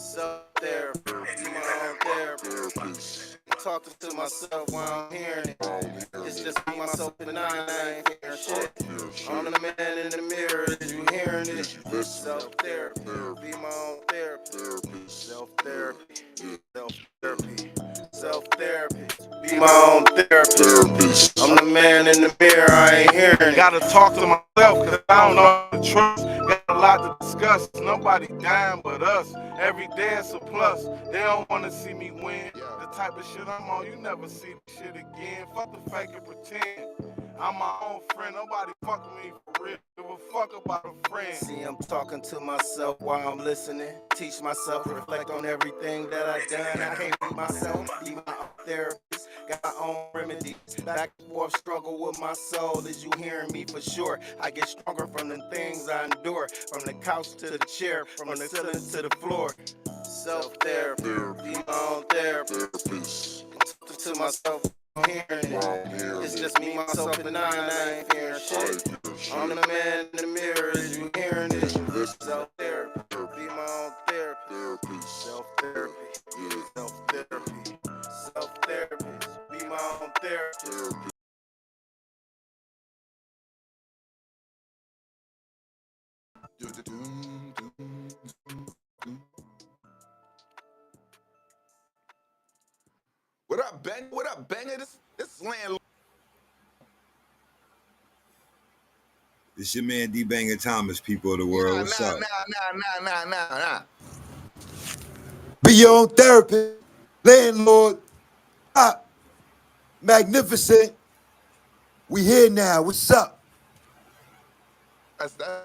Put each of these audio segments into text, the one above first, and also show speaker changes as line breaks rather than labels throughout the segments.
Self-therapy, be my own therapist. Talking to myself while I'm hearing it. It's just me, myself, and I ain't hearing shit. I'm the man in the mirror, is you hearing it? Self-therapy, be my own therapist. Self-therapy, self-therapy, self-therapy, be my own therapist. I'm the man in the mirror, I ain't hearing it.
Gotta talk to myself, cause I don't know the trust. Got a lot to discuss. Nobody dying but us. Every day it's a plus. They don't wanna see me win. The type of shit I'm on, you never see this shit again. Fuck the fake and pretend. I'm my own friend. Nobody fucking me for real. Give a fuck about a friend.
See, I'm talking to myself while I'm listening. Teach myself, reflect on everything that I've done. I can't be myself, be my own therapist. Got my own remedies. Back and forth struggle with my soul. Is you hearing me for sure? I get stronger from the things I endure. From the couch to the chair, from the ceiling to the floor. Self-therapy, be my own therapist. I'm talking to myself. Hearing it. It's just me, myself, and I ain't hearing shit. I'm the man in the mirror, is you hearing it? Self-therapy, be my own therapist. Self-therapy, self-therapy, self-therapy, be my own therapist.
What up, Ben? What up, Banger? This landlord.
It's your man D Banger Thomas, people of the world. What's up?
Nah.
Be your own therapist, landlord, magnificent. We here now. What's up?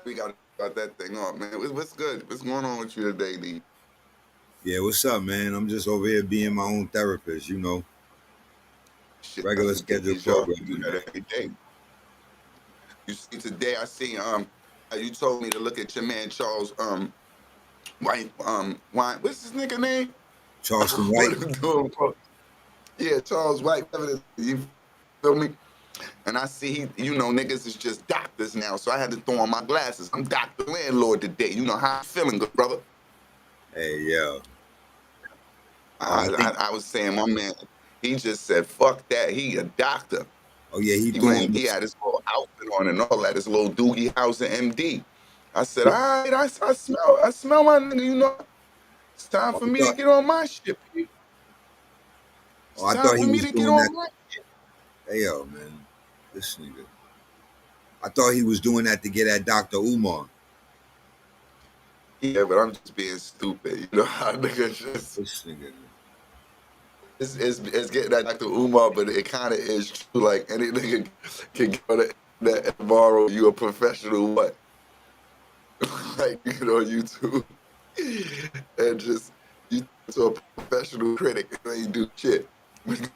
We got to start that thing off, man. What's good? What's going on with you today, D?
Yeah, what's up, man? I'm just over here being my own therapist, you know.
Shit,
Regular
that's a
scheduled
day's job. You
programming,
do
man.
that every day. You see, today I see you told me to look at your man Charles White what's his nigga name?
Charleston
What
White.
him doing? Yeah, Charles White. You feel me? And I see, niggas is just doctors now, so I had to throw on my glasses. I'm Dr. Landlord today. You know how I'm feeling, good brother.
Hey, yo.
I was saying, my man, he just said, fuck that. He a doctor.
Oh, yeah,
He had his little outfit on and all that, his little Doogie Howser MD. I said, all right, I smell my nigga, it's time for me to get on my shit, P.
I thought he was doing that. Hey, yo, man, this nigga. I thought he was doing that to get at Dr. Umar.
Yeah, but I'm just being stupid. You know how niggas just...
This nigga.
It's getting at Dr. Umar, but it kind of is true. Like, any nigga can go to that tomorrow, you a professional what? Like, you get on YouTube and just, you to a professional critic and you do shit.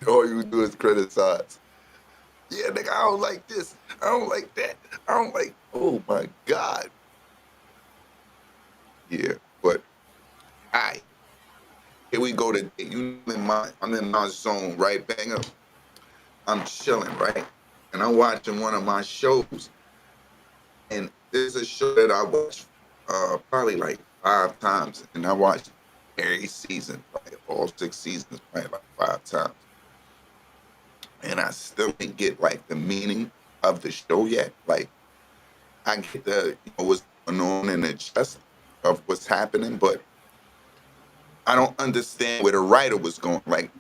All you do is criticize. Yeah, nigga, I don't like this. I don't like that. I don't like, oh my God. Yeah, but, all right. Here we go today. I'm in my zone, right? Banger. I'm chilling, right? And I'm watching one of my shows. And there's a show that I watched probably like 5 times. And I watched every season, like all 6 seasons, probably like 5 times. And I still didn't get like the meaning of the show yet. Like, I get what's going on in the gist of what's happening, but I don't understand where the writer was going. Like,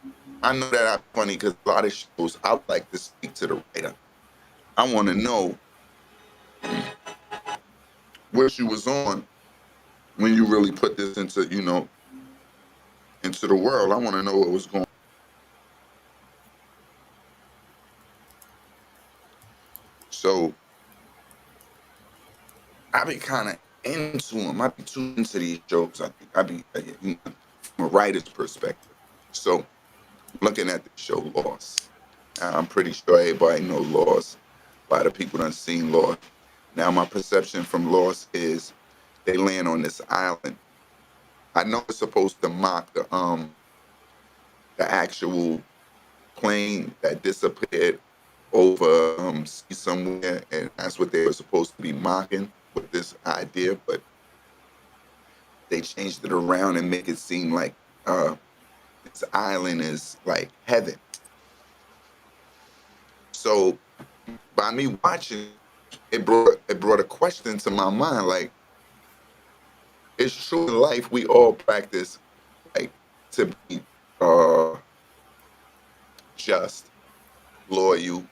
I know that I'm funny because a lot of shows I like to speak to the writer. I want to know where she was on when you really put this into, into the world. I want to know what was going on. So I be kind of into them. I be too into these jokes. I think I be from a writer's perspective. So looking at the show Lost, I'm pretty sure everybody know Lost. A lot of people done seen Lost. Now my perception from Lost is they land on this island. I know it's supposed to mock the actual plane that disappeared over somewhere, and that's what they were supposed to be mocking with this idea. But they changed it around and make it seem like this island is like heaven. So by me watching, it brought a question to my mind, like, it's true in life we all practice like to be just, loyal,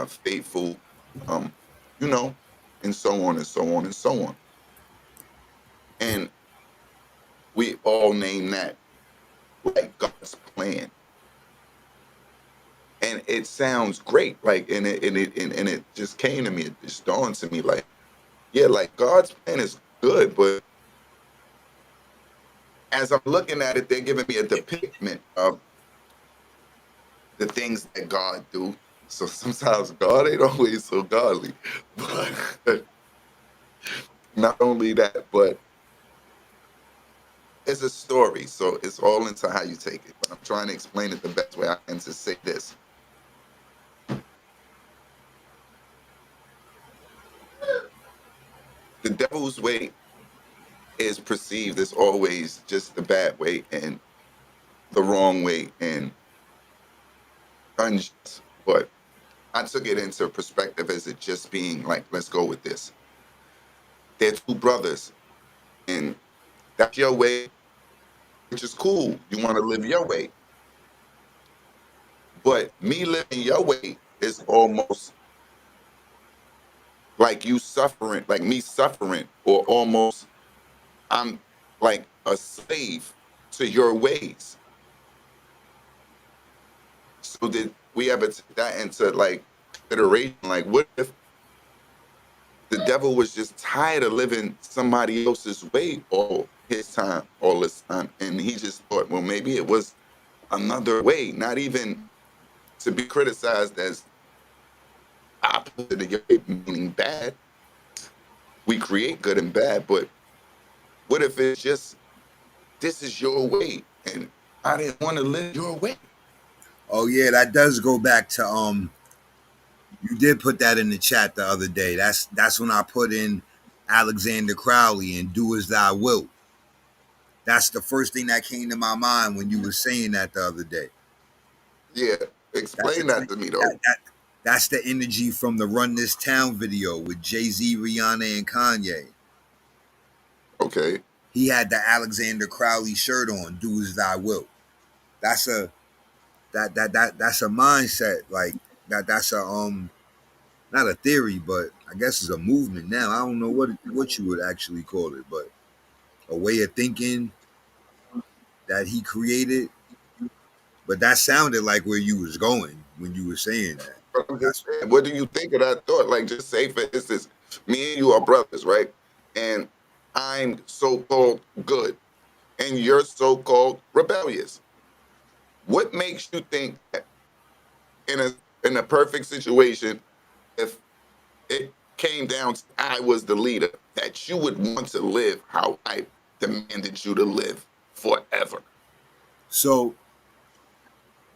faithful, you know, and so on and so on and so on. And we all name that like God's plan. And it sounds great, like, and it just came to me, it just dawned to me, like, yeah, like God's plan is good, but as I'm looking at it, they're giving me a depiction of the things that God do. So sometimes God ain't always so godly, but not only that, but it's a story. So it's all into how you take it. But I'm trying to explain it the best way I can to say this. The devil's way is perceived as always just the bad way and the wrong way and unjust. But I took it into perspective as it just being like, let's go with this. They're two brothers, and that's your way, which is cool. You want to live your way. But me living your way is almost like you suffering, like me suffering, or almost I'm like a slave to your ways. So did we ever take that into like consideration? Like, what if the devil was just tired of living somebody else's way all his time, all this time, and he just thought, well, maybe it was another way, not even to be criticized as opposite of your way, meaning bad. We create good and bad, but what if it's just this is your way and I didn't want to live your way?
Oh yeah, that does go back to you did put that in the chat the other day. That's when I put in Alexander Crowley and Do As Thou Wilt. That's the first thing that came to my mind when you were saying that the other day.
Yeah, explain that to me though.
That's the energy from the Run This Town video with Jay-Z, Rihanna, and Kanye.
Okay.
He had the Alexander Crowley shirt on, Do As Thou Wilt. That's a that's a mindset, like that's a not a theory, but I guess it's a movement now. I don't know what you would actually call it, but a way of thinking that he created. But that sounded like where you was going when you were saying that.
But I'm just saying, what do you think of that thought? Like, just say, for instance, me and you are brothers, right? And I'm so-called good, and you're so-called rebellious. What makes you think that in a perfect situation, if it came down to I was the leader, that you would want to live how I demanded you to live forever?
So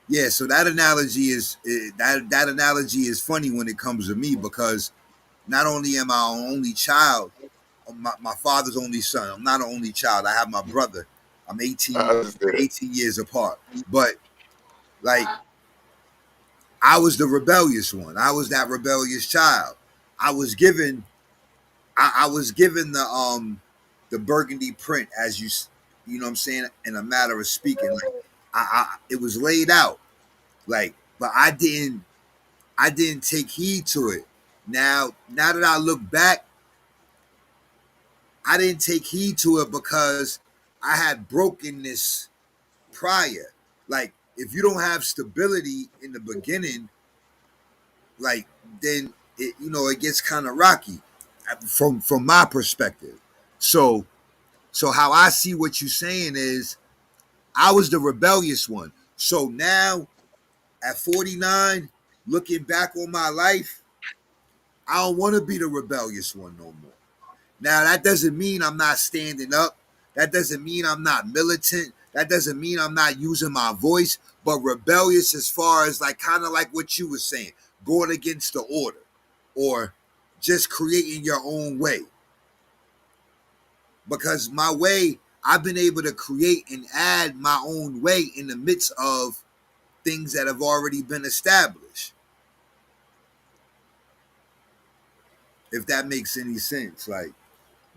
yeah, so that analogy is that analogy is funny when it comes to me, because not only am I an only child, my father's only son. I'm not an only child. I have my brother. I'm 18 years apart. But like, I was the rebellious one. I was that rebellious child. I was given the burgundy print, as you know what I'm saying, in a matter of speaking. Like, it was laid out. Like, but I didn't take heed to it. Now that I look back, I didn't take heed to it because I had brokenness prior. Like, if you don't have stability in the beginning, like, then it gets kind of rocky from my perspective. So how I see what you're saying is, I was the rebellious one. So now at 49, looking back on my life, I don't want to be the rebellious one no more. Now, that doesn't mean I'm not standing up. That doesn't mean I'm not militant. That doesn't mean I'm not using my voice. But rebellious as far as like kind of like what you were saying, going against the order or just creating your own way. because my way, I've been able to create and add my own way in the midst of things that have already been established. If that makes any sense, like,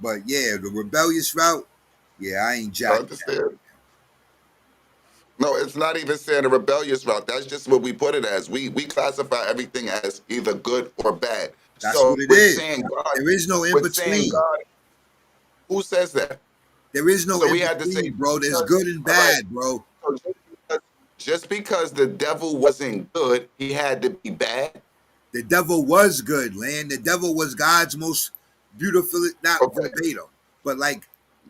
but yeah, the rebellious route, yeah, I ain't
I
jacking.
understand. No, it's not even saying a rebellious route. That's just what we put it as. We classify everything as either good or bad.
That's
So
what it
with
is.
saying God,
There is no in
with saying
between.
God, who says that?
There is no
So
in
we had to say,
between, bro. There's
because,
good and
all right,
bad, bro.
so just because the devil wasn't good, he had to be bad.
The devil was good, Land. The devil was God's most beautiful, not
Okay.
verbatim, but like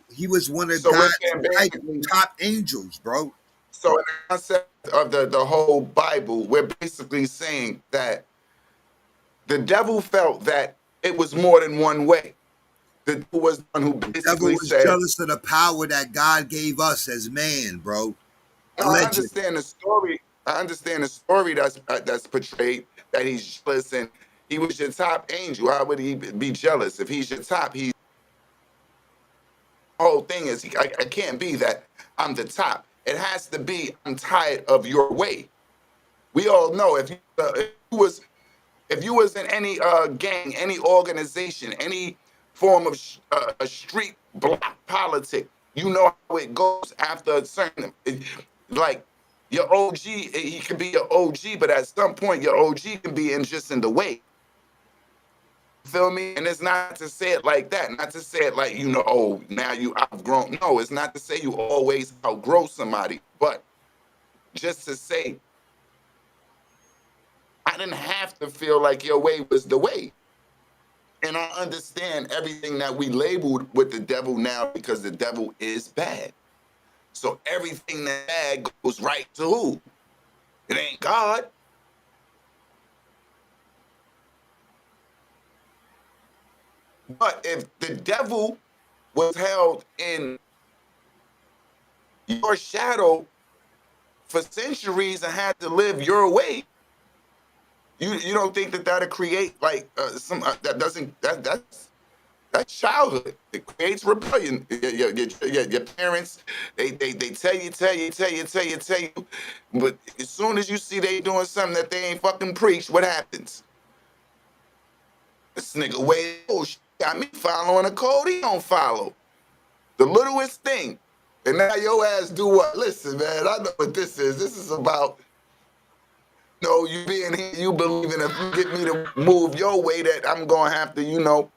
he was one of
So we're
God's
saying
like,
basically,
top angels, bro.
so in the concept of the whole Bible, we're basically saying that the devil felt that it was more than one way. The devil was the one who
The devil
basically
was
said,
jealous of the power that God gave us as man, bro.
no, I
Allegedly.
understand the story. I understand the story that's portrayed, that he's jealous and he was your top angel. How would he be jealous if he's your top? He's the whole thing is I can't be that I'm the top. It has to be I'm tired of your way. We all know if you was in any gang, any organization, any form of a street block politic, you know how it goes after a certain, like your OG, he can be your OG, but at some point your OG can be just in the way. Feel me? And it's not to say it like that, not to say it like, oh, now you outgrown. No, it's not to say you always outgrow somebody, but just to say, I didn't have to feel like your way was the way. And I understand everything that we labeled with the devil now because the devil is bad. So everything that's bad goes right to who? It ain't God. But if the devil was held in your shadow for centuries and had to live your way, you don't think that that'll create like that's childhood. It creates rebellion. Your parents, they tell you, but as soon as you see they doing something that they ain't fucking preach, what happens? This nigga got me following a code he don't follow. The littlest thing. And now your ass do what? Listen, man, I know what this is. This is about, you being here, you believing if you get me to move your way that I'm going to have to,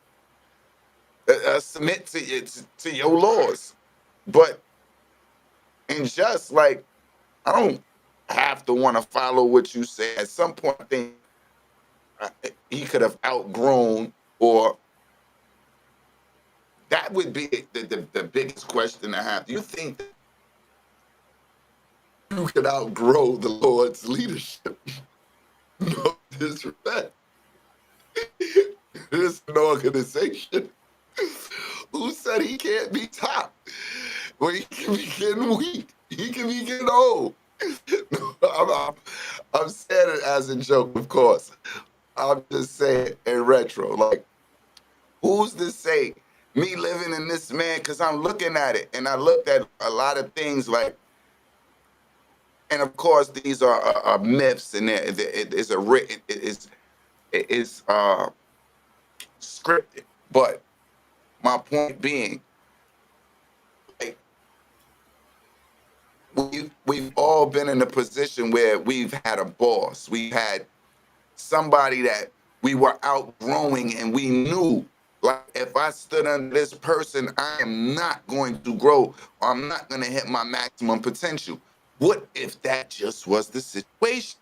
submit to your laws. But and just like I don't have to want to follow what you say. At some point, I think he could have outgrown, or that would be the biggest question I have. Do you think you could outgrow the Lord's leadership? No disrespect. This is an organization who said he can't be top. Well, he can be getting weak. He can be getting old. I'm saying it as a joke, of course. I'm just saying in retro, like, who's to say me living in this man? Because I'm looking at it, and I looked at a lot of things, like, and of course these are myths, and it is scripted. But my point being, like, we've all been in a position where we've had a boss, we've had somebody that we were outgrowing, and we knew, like, if I stood under this person, I am not going to grow, or I'm not going to hit my maximum potential. What if that just was the situation?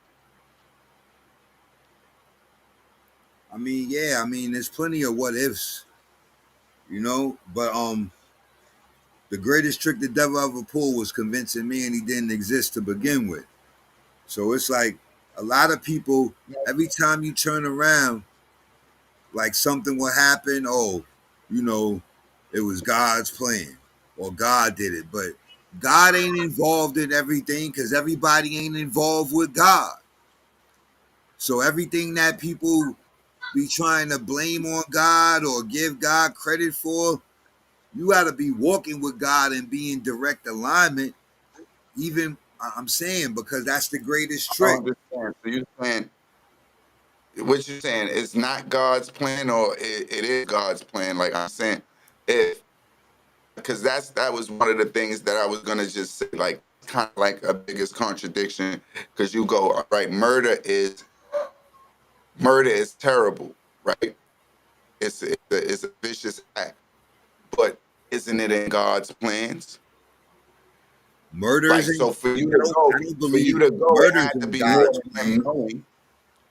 I mean, yeah, there's plenty of what ifs, but the greatest trick the devil ever pulled was convincing me and he didn't exist to begin with. So it's like a lot of people, every time you turn around, like something will happen. Oh, it was God's plan or God did it. But God ain't involved in everything because everybody ain't involved with God. So everything that people be trying to blame on God or give God credit for, You got to be walking with God and be in direct alignment. Even I'm saying, because that's the greatest
I
trick.
don't understand. So you're saying what you're saying is not God's plan, or it is God's plan? Like I'm saying, if because that was one of the things that I was gonna just say, like kind of like a biggest contradiction, because you go, all right, murder is terrible, right? It's a vicious act, but isn't it in God's plans?
Murder
Like,
is in.
so for you
I
to go,
don't believe
it
murder's
had to
in
be more
God's
than
plan.
knowing.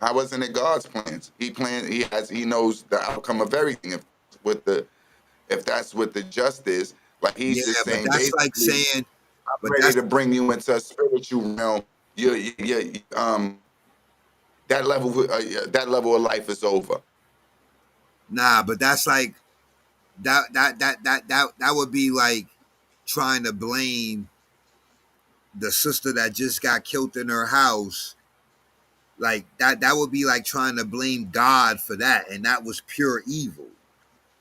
How wasn't it God's plans? He knows the outcome of everything. If that's what the just is, like he's
Yeah,
just
but
saying,
that's like
basically,
saying,
I'm
but
ready
that's
to bring you into a spiritual realm. That level of life is over.
nah, but that's like that would be like trying to blame the sister that just got killed in her house. Like that would be like trying to blame God for that, and that was pure evil.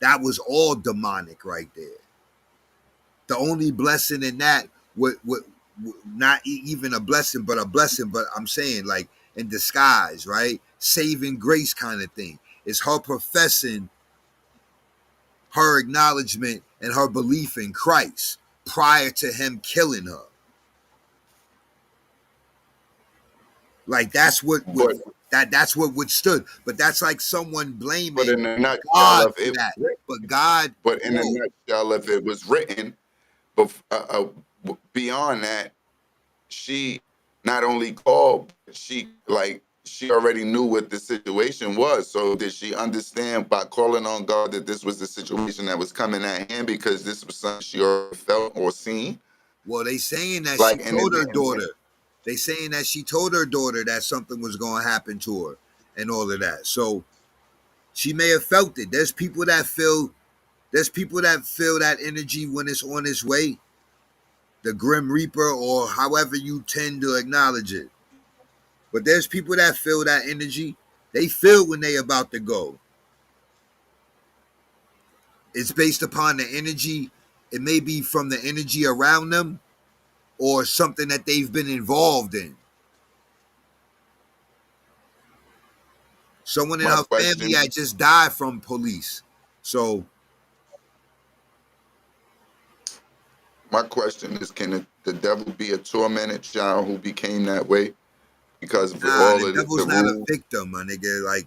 That was all demonic right there. The only blessing in that would not even a blessing, but a blessing. But I'm saying like in disguise, right? Saving grace kind of thing. It's her professing her acknowledgement and her belief in Christ prior to him killing her. Like that's what
But
that's what withstood. But that's like someone
but
blaming
in a nutshell,
God
of
for
it,
that. But God,
but in a
whoa,
nutshell, if it was written, but beyond that, she not only called, but she already knew what the situation was. So did she understand by calling on God that this was the situation that was coming at hand, because this was something she already felt or seen?
well, they saying that she
Like, and
told
it
her
didn't.
daughter. They saying that she told her daughter that something was going to happen to her and all of that. So she may have felt it. There's people that feel. There's people that feel that energy when it's on its way. The Grim Reaper, or however you tend to acknowledge it. But there's people that feel that energy. They feel when they about to go. It's based upon the energy. It may be from the energy around them or something that they've been involved in. Someone in
My
her family
question,
had just died from police. So
my question is, can the devil be a tormented child who became that way because of
nah,
all
the
of the
devil's not a
rules?
victim, my nigga. Like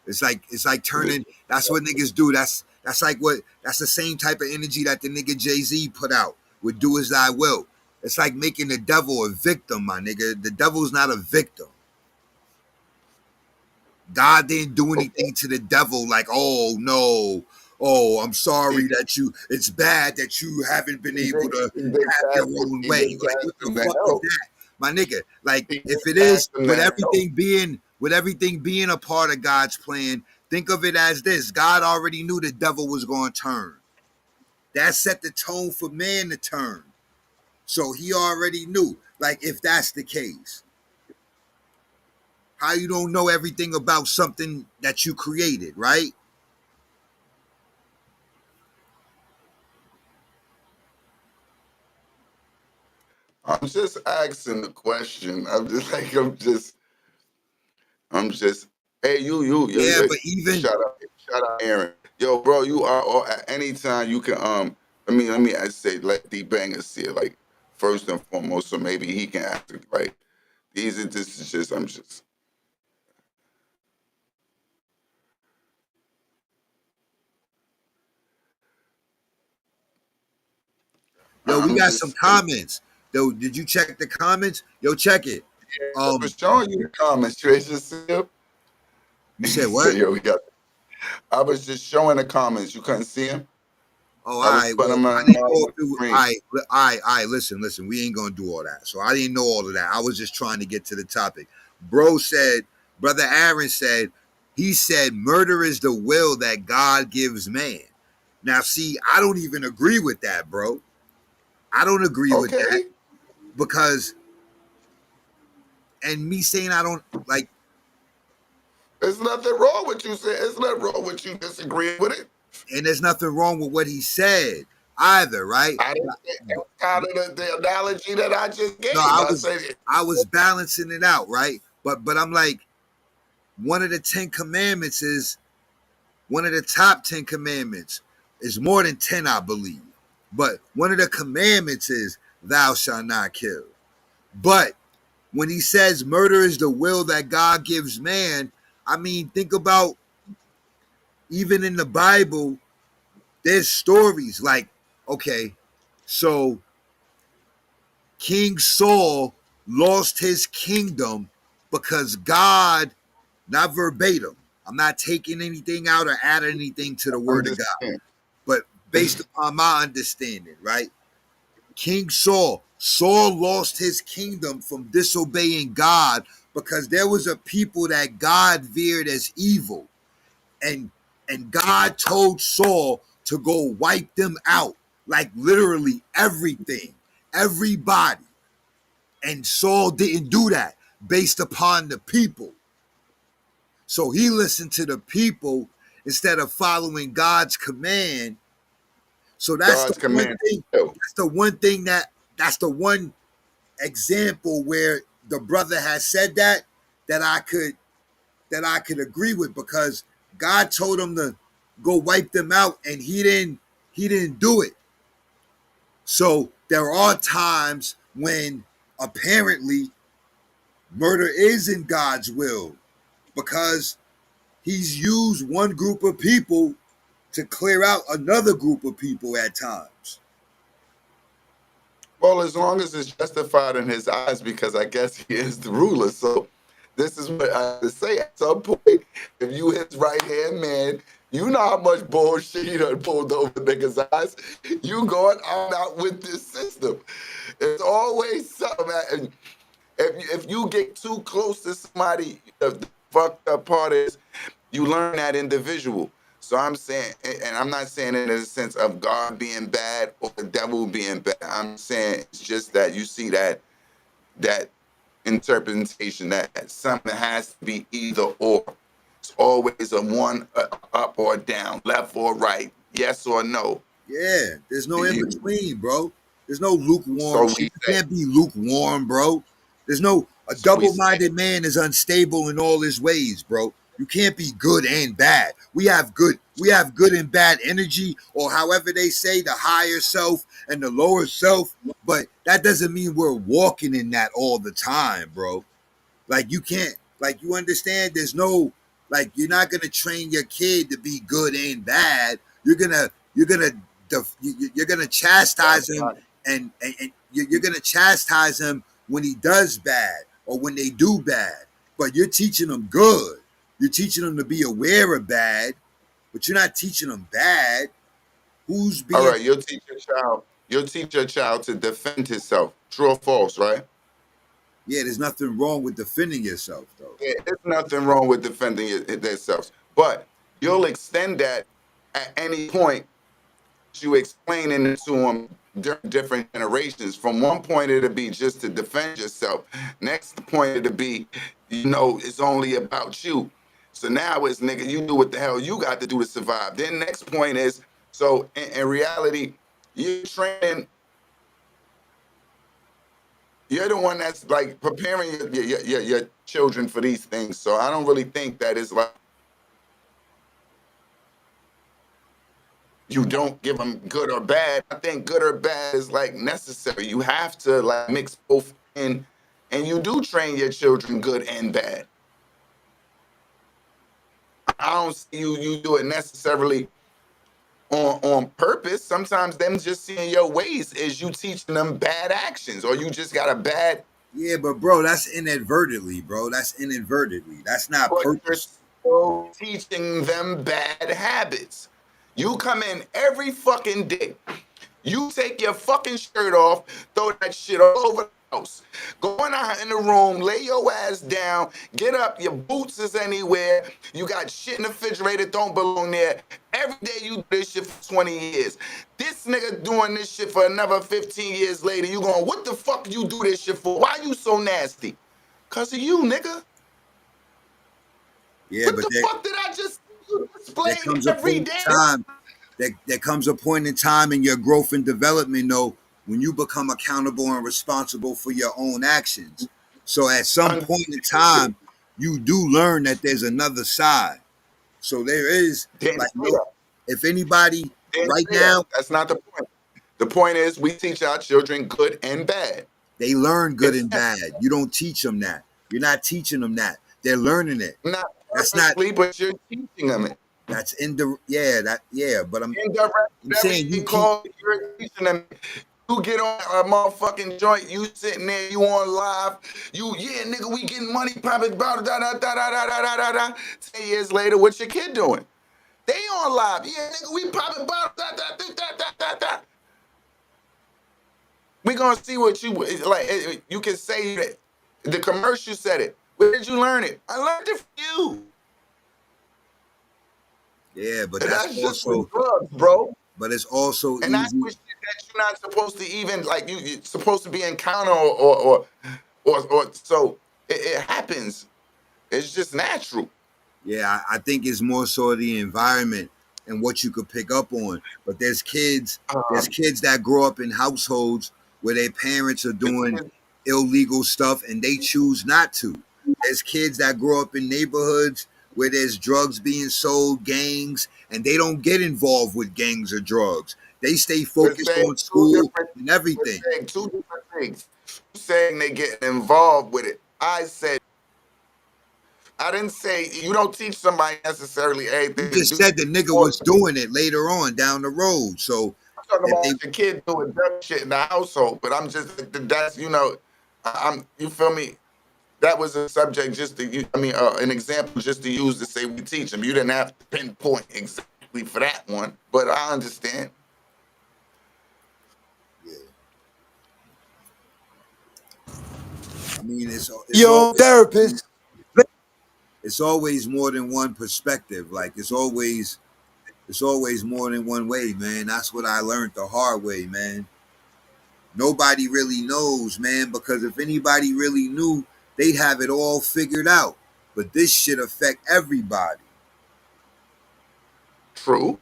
it's like turning. That's what niggas do. That's like what. That's the same type of energy that the nigga Jay-Z put out with "Do As I Will." It's like making the devil a victim, my nigga. The devil's not a victim. God didn't do
Okay,
anything to the devil like, oh no, oh, I'm
he,
sorry that it's bad that you haven't been able to have your own
he
way.
just
Like,
asked
what the
him to
fuck is
help.
that? My nigga, like
He
if
just
it is
asked him to help.
with everything being a part of God's plan, think of it as this. God already knew the devil was going to turn. That set the tone for man to turn. So he already knew. Like, if that's the case, how you don't know everything about something that you created, right?
I'm just asking the question. I'm just. Hey,
Yeah,
you.
but even
Shout out, Aaron. Yo, bro, you are or at any time you can. Let me I say, let D Banger see it, like, first and foremost, so maybe he can ask it. Like, this is just. I'm just.
yo, we
I'm
got some
just.
comments. Yo, did you check the comments? Yo, check it.
I was showing you the comments. Tracy, see him?
You
He
said
said,
what?
"Yo, we got." I was just showing the comments. You couldn't see him.
Oh, all
I was
right.
putting
Well,
them
I
on
didn't know
my
if it was,
screen.
all right. Listen. We ain't gonna do all that. So I didn't know all of that. I was just trying to get to the topic. Brother Aaron said, he said, murder is the will that God gives man. Now, see, I don't even agree with that, bro. I don't agree with that
Okay,
because, and me saying I don't like,
there's nothing wrong with you saying. There's nothing wrong with you disagreeing with it.
and there's nothing wrong with what he said. either, right?
I didn't say that's kind of the analogy that I just gave.
No,
I
I was balancing it out, right? But I'm like, one of the 10 commandments is one of the top 10 commandments. Is more than 10, I believe. But one of the commandments is thou shalt not kill. But when he says murder is the will that God gives man, I mean, think about even in the Bible, there's stories like, okay, so King Saul lost his kingdom because God, not verbatim, I'm not taking anything out or adding anything to the word of God,
understand.
but based upon my understanding, right? King Saul lost his kingdom from disobeying God because there was a people that God veered as evil. And God told Saul to go wipe them out, like literally everything, everybody. And Saul didn't do that based upon the people. So he listened to the people instead of following God's command. So that's
God's
the one
command.
thing. That's the one example where the brother has said that I could agree with, because God told him to go wipe them out and he didn't do it. So there are times when apparently murder is in God's will, because he's used one group of people to clear out another group of people at times.
Well, as long as it's justified in his eyes, because I guess he is the ruler. So this is what I have to say. At some point, if you his right hand man, you know how much bullshit he done pulled over niggas' eyes. You going on out with this system. It's always something. And if you get too close to somebody, the fucked up part is you learn that individual. So I'm saying, and I'm not saying it in the sense of God being bad or the devil being bad. I'm saying it's just that you see that interpretation that something has to be either or. It's always a one up or down, left or right, yes or no.
Yeah, there's no in
You-
between, bro. There's no lukewarm
So
shit.
we
You
say,
can't be lukewarm, bro. There's no a
so we say,
double-minded man is unstable in all his ways, bro. You can't be good and bad. We have good and bad energy, or however they say, the higher self and the lower self, but that doesn't mean we're walking in that all the time, bro. Like you can't, like you understand, there's no, like you're not gonna train your kid to be good and bad. You're gonna chastise
that's
him,
not,
and you're gonna chastise him when he does bad or when they do bad. But you're teaching them good. You're teaching them to be aware of bad, but you're not teaching them bad. Who's
all
being?
right, you'll teach your child to defend himself. True or false, right?
Yeah, there's nothing wrong with defending yourself, though.
Yeah, there's nothing wrong with defending themselves, but you'll extend that at any point. You explaining it to them during different generations. From one point, it'll be just to defend yourself. Next point, it'll be, it's only about you. So now it's nigga, you do what the hell you got to do to survive. Then next point is, so in reality, you're training. You're the one that's like preparing your children for these things. So I don't really think that it's like you don't give them good or bad. I think good or bad is like necessary. You have to like mix both in, and you do train your children good and bad. I don't see you do it necessarily on purpose. Sometimes them just seeing your ways is you teaching them bad actions, or you just got a bad.
Yeah, but bro, that's inadvertently, bro. That's inadvertently. That's not
But you're
purpose.
still teaching them bad habits. You come in every fucking day. You take your fucking shirt off, throw that shit all over the house. Go out in the room, lay your ass down, get up, your boots is anywhere. You got shit in the refrigerator, don't belong there. Every day you do this shit for 20 years. This nigga doing this shit for another 15 years later. You going, what the fuck you do this shit for? Why you so nasty? Cause of you, nigga.
Yeah,
What
but
the fuck did I just
there
display
comes a
every
point
day?
in time. there comes a point in time in your growth and development, though, when you become accountable and responsible for your own actions. So at some point in time, you do learn that there's another side. So there is
Didn't
like
say
no,
that.
if anybody
Didn't
right
say that.
now,
That's not the point. The point is we teach our children good and bad.
they learn good
It's
and bad. You don't teach them that. You're not teaching them that. They're learning it.
not
That's not
purposely, but you're teaching them it.
that's in the yeah, but I'm
Indirect, whatever
saying
you
you keep
call it, you're teaching them. You get on a motherfucking joint, you sitting there, you on live, yeah, nigga, we getting money, popping, da da da da da da da da da. 10 years later, what's your kid doing? They on live, yeah, nigga, we popping, da da da da da da da. We gonna see what you like. You can say that the commercial said it. Where did you learn it? I learned it from you.
yeah, but
And
that's
that's just
also
with drugs, bro.
but it's also
And that's
easy.
what shit that you're not supposed to even like. You're supposed to be encounter or so it happens. It's just natural.
Yeah, I think it's more so the environment and what you could pick up on. But there's kids that grow up in households where their parents are doing illegal stuff and they choose not to. There's kids that grow up in neighborhoods where there's drugs being sold, gangs, and they don't get involved with gangs or drugs. They stay
We're
focused
saying
on
two
school
different.
and
We're
everything.
saying two different things. You're saying they getting involved with it. I didn't say you don't teach somebody necessarily
You
everything to
just
do.
said the nigga was doing it later on down the road. So
I'm talking
if
about
they
your kid doing dumb shit in the household, but I'm just that's I'm you feel me? That was a subject just to use, an example just to use to say we teach them. You didn't have to pinpoint exactly for that one, but I understand.
I mean,
Your therapist.
it's always more than one perspective. Like it's always more than one way, man. That's what I learned the hard way, man. Nobody really knows, man, because if anybody really knew, they'd have it all figured out. But this shit affect everybody.
True.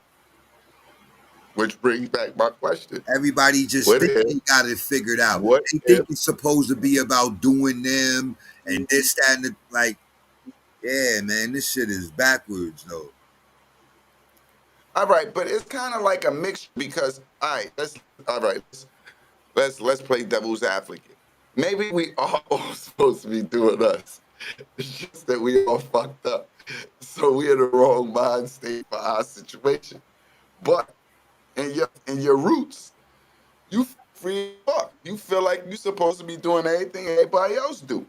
Which brings back my question.
Everybody just
What
think
if
they got it figured out.
what
They
if
think it's supposed to be about doing them and this, that, and the, like, yeah, man, this shit is backwards though.
all right, but it's kind of like a mixture because all right, let's play devil's advocate. Maybe we are all supposed to be doing us. It's just that we all fucked up. So we're in the wrong mind state for our situation. But in your roots, you free fuck. You feel like you're supposed to be doing everything everybody else do.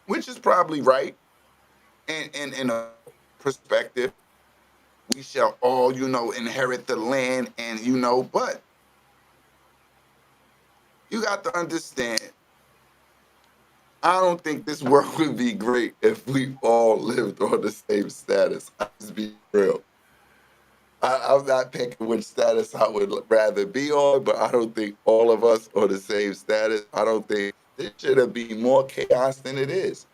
Which is probably right. And in a perspective, we shall all, inherit the land and but you got to understand, I don't think this world would be great if we all lived on the same status. I'll just be real. I'm not picking which status I would rather be on, but I don't think all of us are the same status. I don't think there should be more chaos than it is.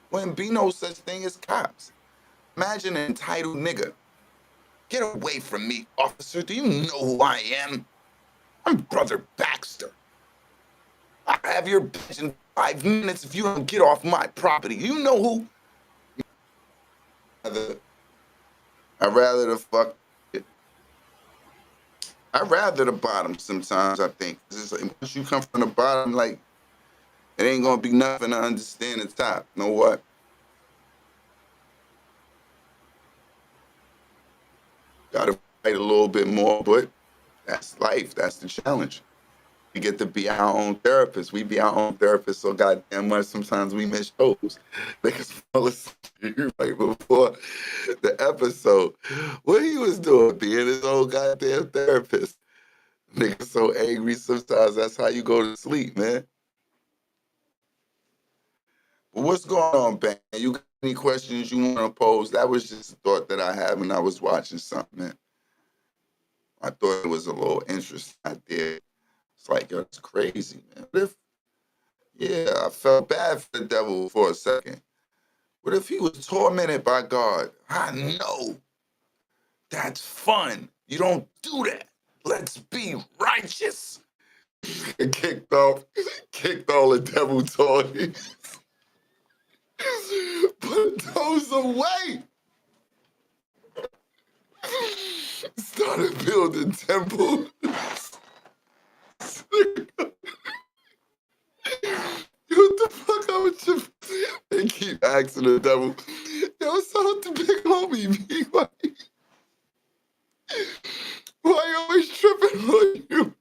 When be no such thing as cops. Imagine an entitled nigga. Get away from me, officer. Do you know who I am? I'm Brother Baxter. I'll have your bitch in 5 minutes if you don't get off my property. You know who? I'd rather the fuck. I'd rather the bottom sometimes, I think. It's like, once you come from the bottom, like, it ain't gonna be nothing to understand the top. You know what? Gotta fight a little bit more, but that's life. That's the challenge. We get to be our own therapist. We be our own therapist so goddamn much sometimes we miss shows. Niggas fall asleep right before the episode. What he was doing, being his own goddamn therapist. Niggas so angry sometimes that's how you go to sleep, man. But what's going on, Ben? You got any questions you want to pose? That was just a thought that I had when I was watching something, man. I thought it was a little interesting idea. It's like, yo, it's crazy, man. What if, yeah, I felt bad for the devil for a second. What if he was tormented by God? I know That's fun. You don't do that. Let's be righteous. Kicked all the devil toys. Put those away. Started building temples. What the fuck up with you? They keep asking the devil, yo, so the big homie, B, why you always tripping on you?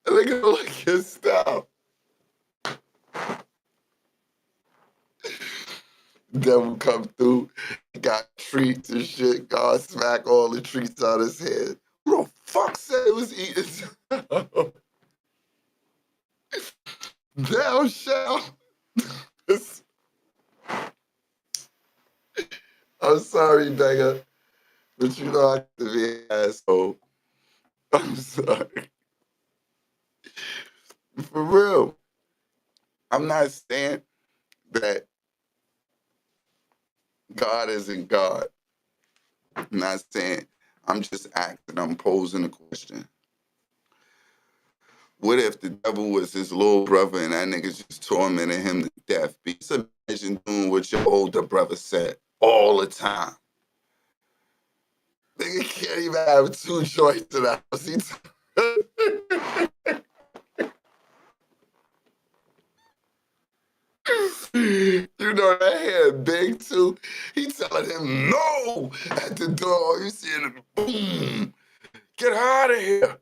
And they go like your style. Devil come through, got treats and shit. God smack all the treats out his head. Who the fuck said it was eating? Thou shalt. I'm sorry, Banger, but you know I have to be an asshole. I'm sorry. For real. I'm not saying that God isn't God. I'm not saying, I'm just acting, I'm posing a question. What if the devil was his little brother and that nigga just tormented him to death? Just imagine doing what your older brother said all the time. Nigga can't even have two joints in the house. You know that head big too. He telling him no at the door. You seeing him, boom, get out of here.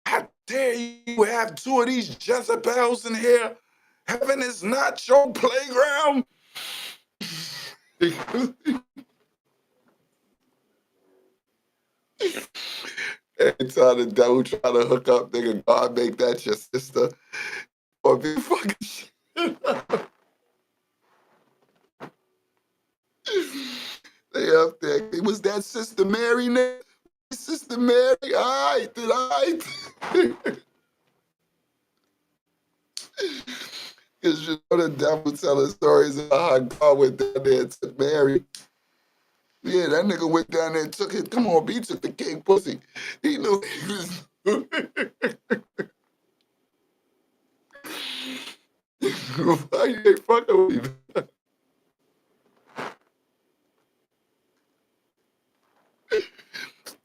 How dare you have two of these Jezebels in here? Heaven is not your playground. Every time the devil try to hook up, nigga, God make that your sister or be fucking shit up. They up there. Was that Sister Mary name? Sister Mary, all right, then all right. Because you know the devil telling stories about how God went down there and took Mary. Yeah, that nigga went down there and took it. Come on, B, he took the king pussy. He knew he was. Why you ain't fucking with me?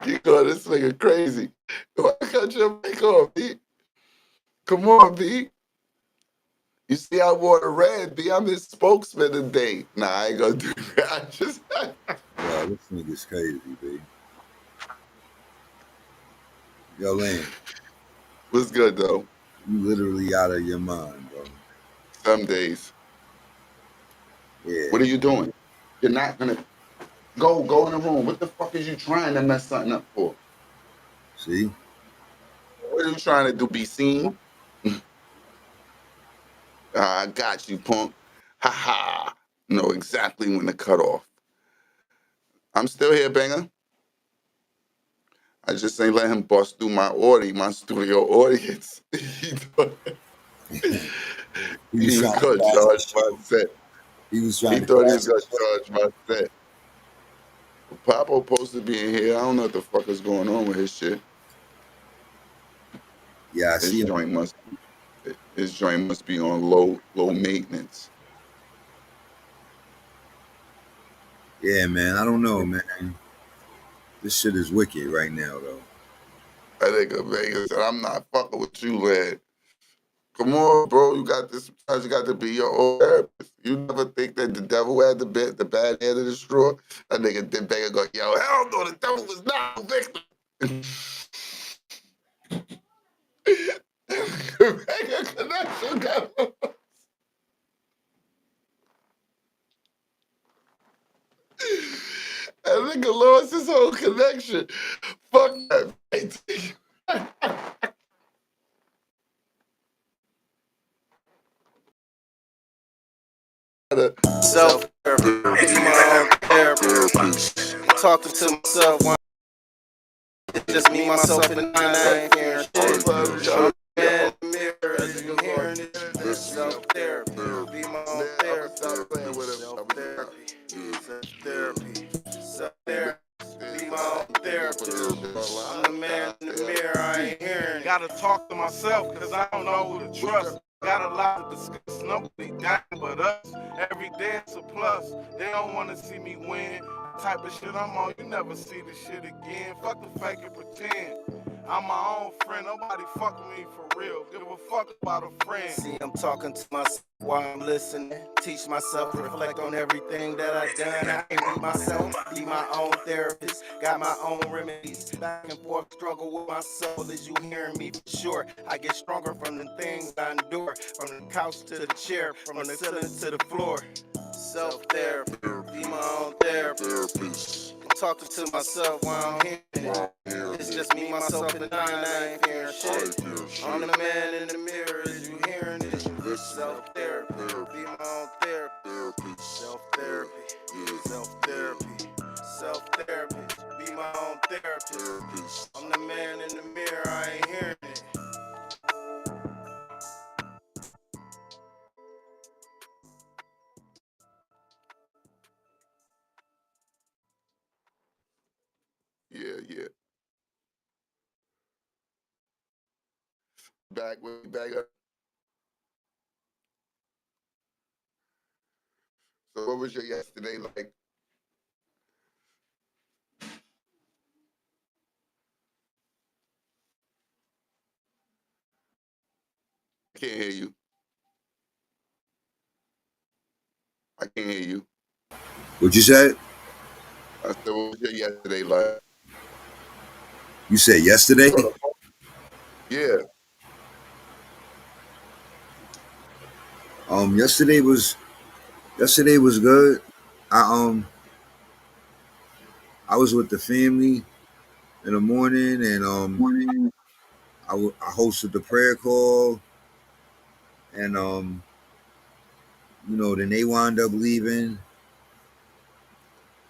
You know this nigga crazy. Why cut your mic off, B? Come on, B. You see, I wore the red, B. I'm his spokesman today. Nah, I ain't gonna do that. I just.
Wow, this nigga's crazy, B. Yo, Lane.
What's good, though?
You literally out of your mind, bro.
Some days.
Yeah.
What are you doing? You're not gonna go in the room. What the fuck is you trying to mess something up for?
See?
What are you trying to do? Be seen? I got you, punk. Ha ha. Know exactly when to cut off. I'm still here, Banger. I just ain't let him bust through my studio audience. He thought he was gonna charge my set.
He was trying
He thought he was gonna charge my set. Papo supposed to be in here. I don't know what the fuck is going on with his shit.
Yeah, I see
His joint must be on low maintenance.
Yeah, man. I don't know, man. This shit is wicked right now, though.
I think Vegas said, I'm not fucking with you, man. Come on, bro. You got this. Sometimes you got to be your own therapist. You never think that the devil had the bad end of the straw? That nigga did Banger go, yo, hell no, the devil was not a victim. Banger connection got that nigga lost his whole connection. Fuck that.
Self-therapy, my own therapist. Talking to myself, it's just me, myself, and I ain't hearing shit. I'm in the mirror, as you can hear it. Self-therapy. Be my own therapist.
Self-therapy.
Self-therapy. Self-therapy. Be my own therapist. I'm the man in the mirror, I ain't hearing it.
Gotta talk to myself, cause I don't know who to trust. Got a lot to discuss, nobody dying but us. Every day it's a plus. They don't wanna see me win. The type of shit I'm on, you never see this shit again. Fuck the fake and pretend. I'm my own friend, nobody fuck with me for real. Give a fuck about a friend.
See, I'm talking to myself while I'm listening. Teach myself, reflect on everything that I've done. I can't be myself, be my own therapist. Got my own remedies. Back and forth struggle with my soul. Is you hearing me? For sure. I get stronger from the things I endure. From the couch to the chair, from the ceiling to the floor. Self-therapy, be my own therapist. I'm talking to myself while I'm hearing it. It's just me, myself, and I ain't hearing shit. I'm the man in the mirror, is you hearing it? Self-therapy, be my own therapist. Self-therapy, self-therapy, self-therapy, be my own therapist. I'm the man in the mirror, I ain't hearing it.
Yeah. Back up. So what was your yesterday like? I can't hear you. I can't hear you.
What you said?
I said, what was your yesterday like?
You said yesterday?
Yeah.
Yesterday was good. I was with the family in the morning, and I hosted the prayer call, and then they wound up leaving,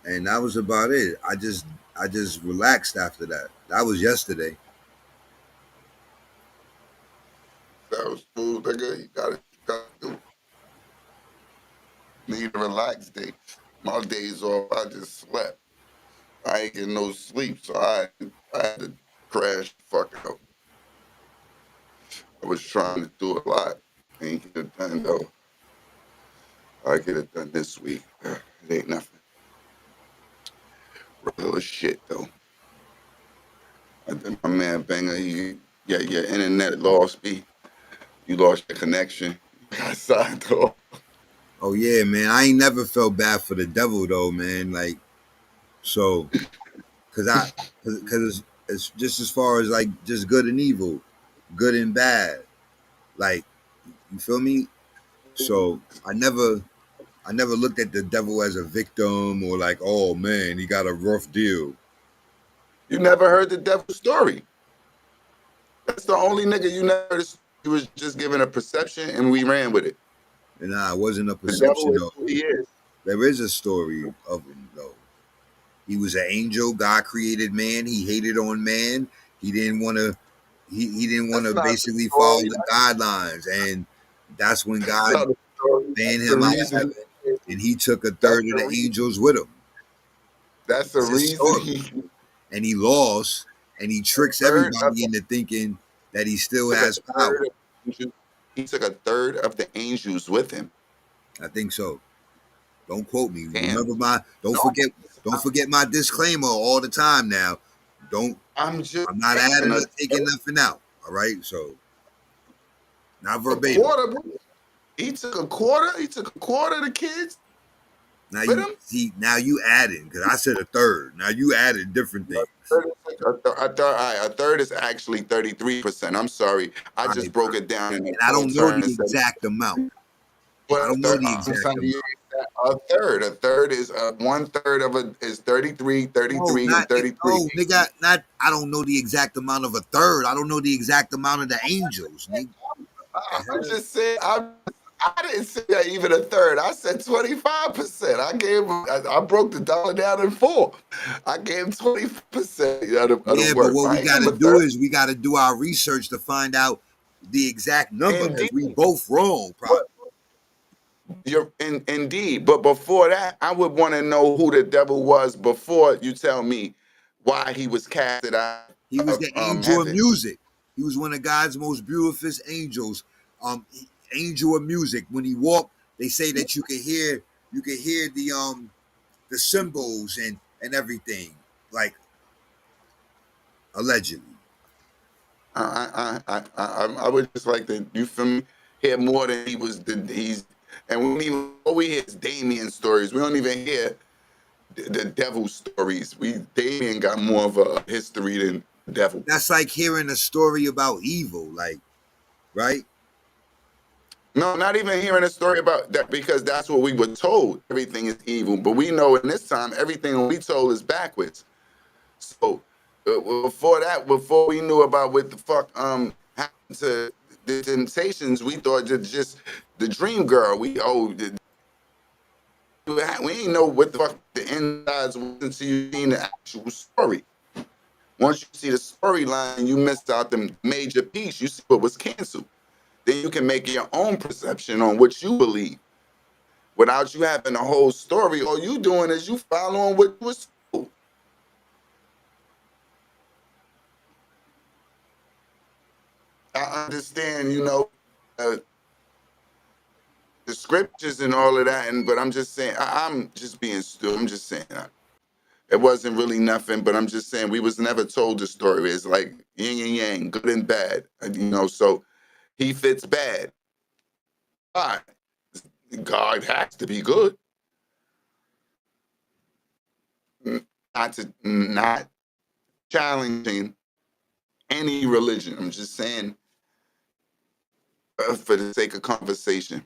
and that was about it. I just relaxed after that. That was yesterday.
That was smooth, nigga. You gotta do. Need a relaxed day. My days off, I just slept. I ain't getting no sleep, so I had to crash the fuck out. I was trying to do a lot. Ain't get it done though. I get it done this week. It ain't nothing. Regular shit though. And then my man Banger, your internet lost me. You lost your connection. You got signed off.
Oh yeah, man. I ain't never felt bad for the devil though, man. Like, so, cause it's just as far as like just good and evil, good and bad. Like, you feel me? So I never looked at the devil as a victim or like, oh man, he got a rough deal.
You never heard the devil's story. That's the only nigga you never heard. He was just given a perception and we ran with it.
And it wasn't a
The devil
perception
is
though.
who he is.
There is a story of him though. He was an angel. God created man. He hated on man. He didn't want to. He didn't want to
That's not the
basically follow
story.
the guidelines, and that's when
That's
God
not the story.
banned
That's the
him out of
reason.
heaven, and he took a
That's
third of
the
the
reason.
angels with him.
That's the
It's his
reason
story.
he
And he lost, and he tricks
third of
everybody into thinking that he still
took a
has power.
third of angels. He took a third of the angels with him.
I think so. Don't quote me.
Damn.
Remember my. Don't
No,
forget my disclaimer all the time. Now, don't.
I'm just
I'm not
saying
adding or
a
taking nothing out. All right, so not verbatim.
quarter, bro. He took a quarter. He took a quarter of the kids
Now
with
you
him.
see. Now you adding because I said a third. Now you added different things.
A third is actually 33%. I'm sorry. I just broke it down in
And I don't know the exact amount. I
Well,
don't know the exact
I'm telling
amount.
you a third. A third is 1/3 of it is 33, 33,
No,
and 33.
no, nigga, not. I don't know the exact amount of a third. I don't know the exact amount of the angels. Nigga.
I'm just saying. I didn't say that even a third. I said 25%. I broke the dollar down in 4. I gave 20% of
Yeah,
the
but
work.
what
I
we
ain't
got
give
to
him a
do
third.
is we got to do our research to find out the exact number because we
Indeed.
both wrong, probably.
You're indeed, but before that, I would want to know who the devil was before you tell me why he was casted out
He was
of
the angel of
heaven.
music. He was one of God's most beautiful angels. Angel of music. When he walked, they say that you could hear the cymbals and everything, like allegedly.
I would just like to, you feel me, hear more than he's, and we don't even, all we hear is Damien stories. We don't even hear the devil stories. Damien got more of a history than the devil.
That's like hearing a story about evil, like, right?
No, not even hearing a story about that, because that's what we were told. Everything is evil, but we know in this time everything we told is backwards. So before that, before we knew about what the fuck happened to the Temptations, we thought just the Dream Girl. We ain't know what the fuck the insides was until you seen the actual story. Once you see the storyline, you missed out the major piece. You see what was canceled. Then you can make your own perception on what you believe. Without you having the whole story, all you doing is you following what was told. I understand, the scriptures and all of that, but I'm just saying, I'm just being stupid. I'm just saying, it wasn't really nothing, but I'm just saying we was never told the story. It's like yin and yang, good and bad, so he fits bad. Why? God has to be good. Not challenging any religion. I'm just saying, for the sake of conversation,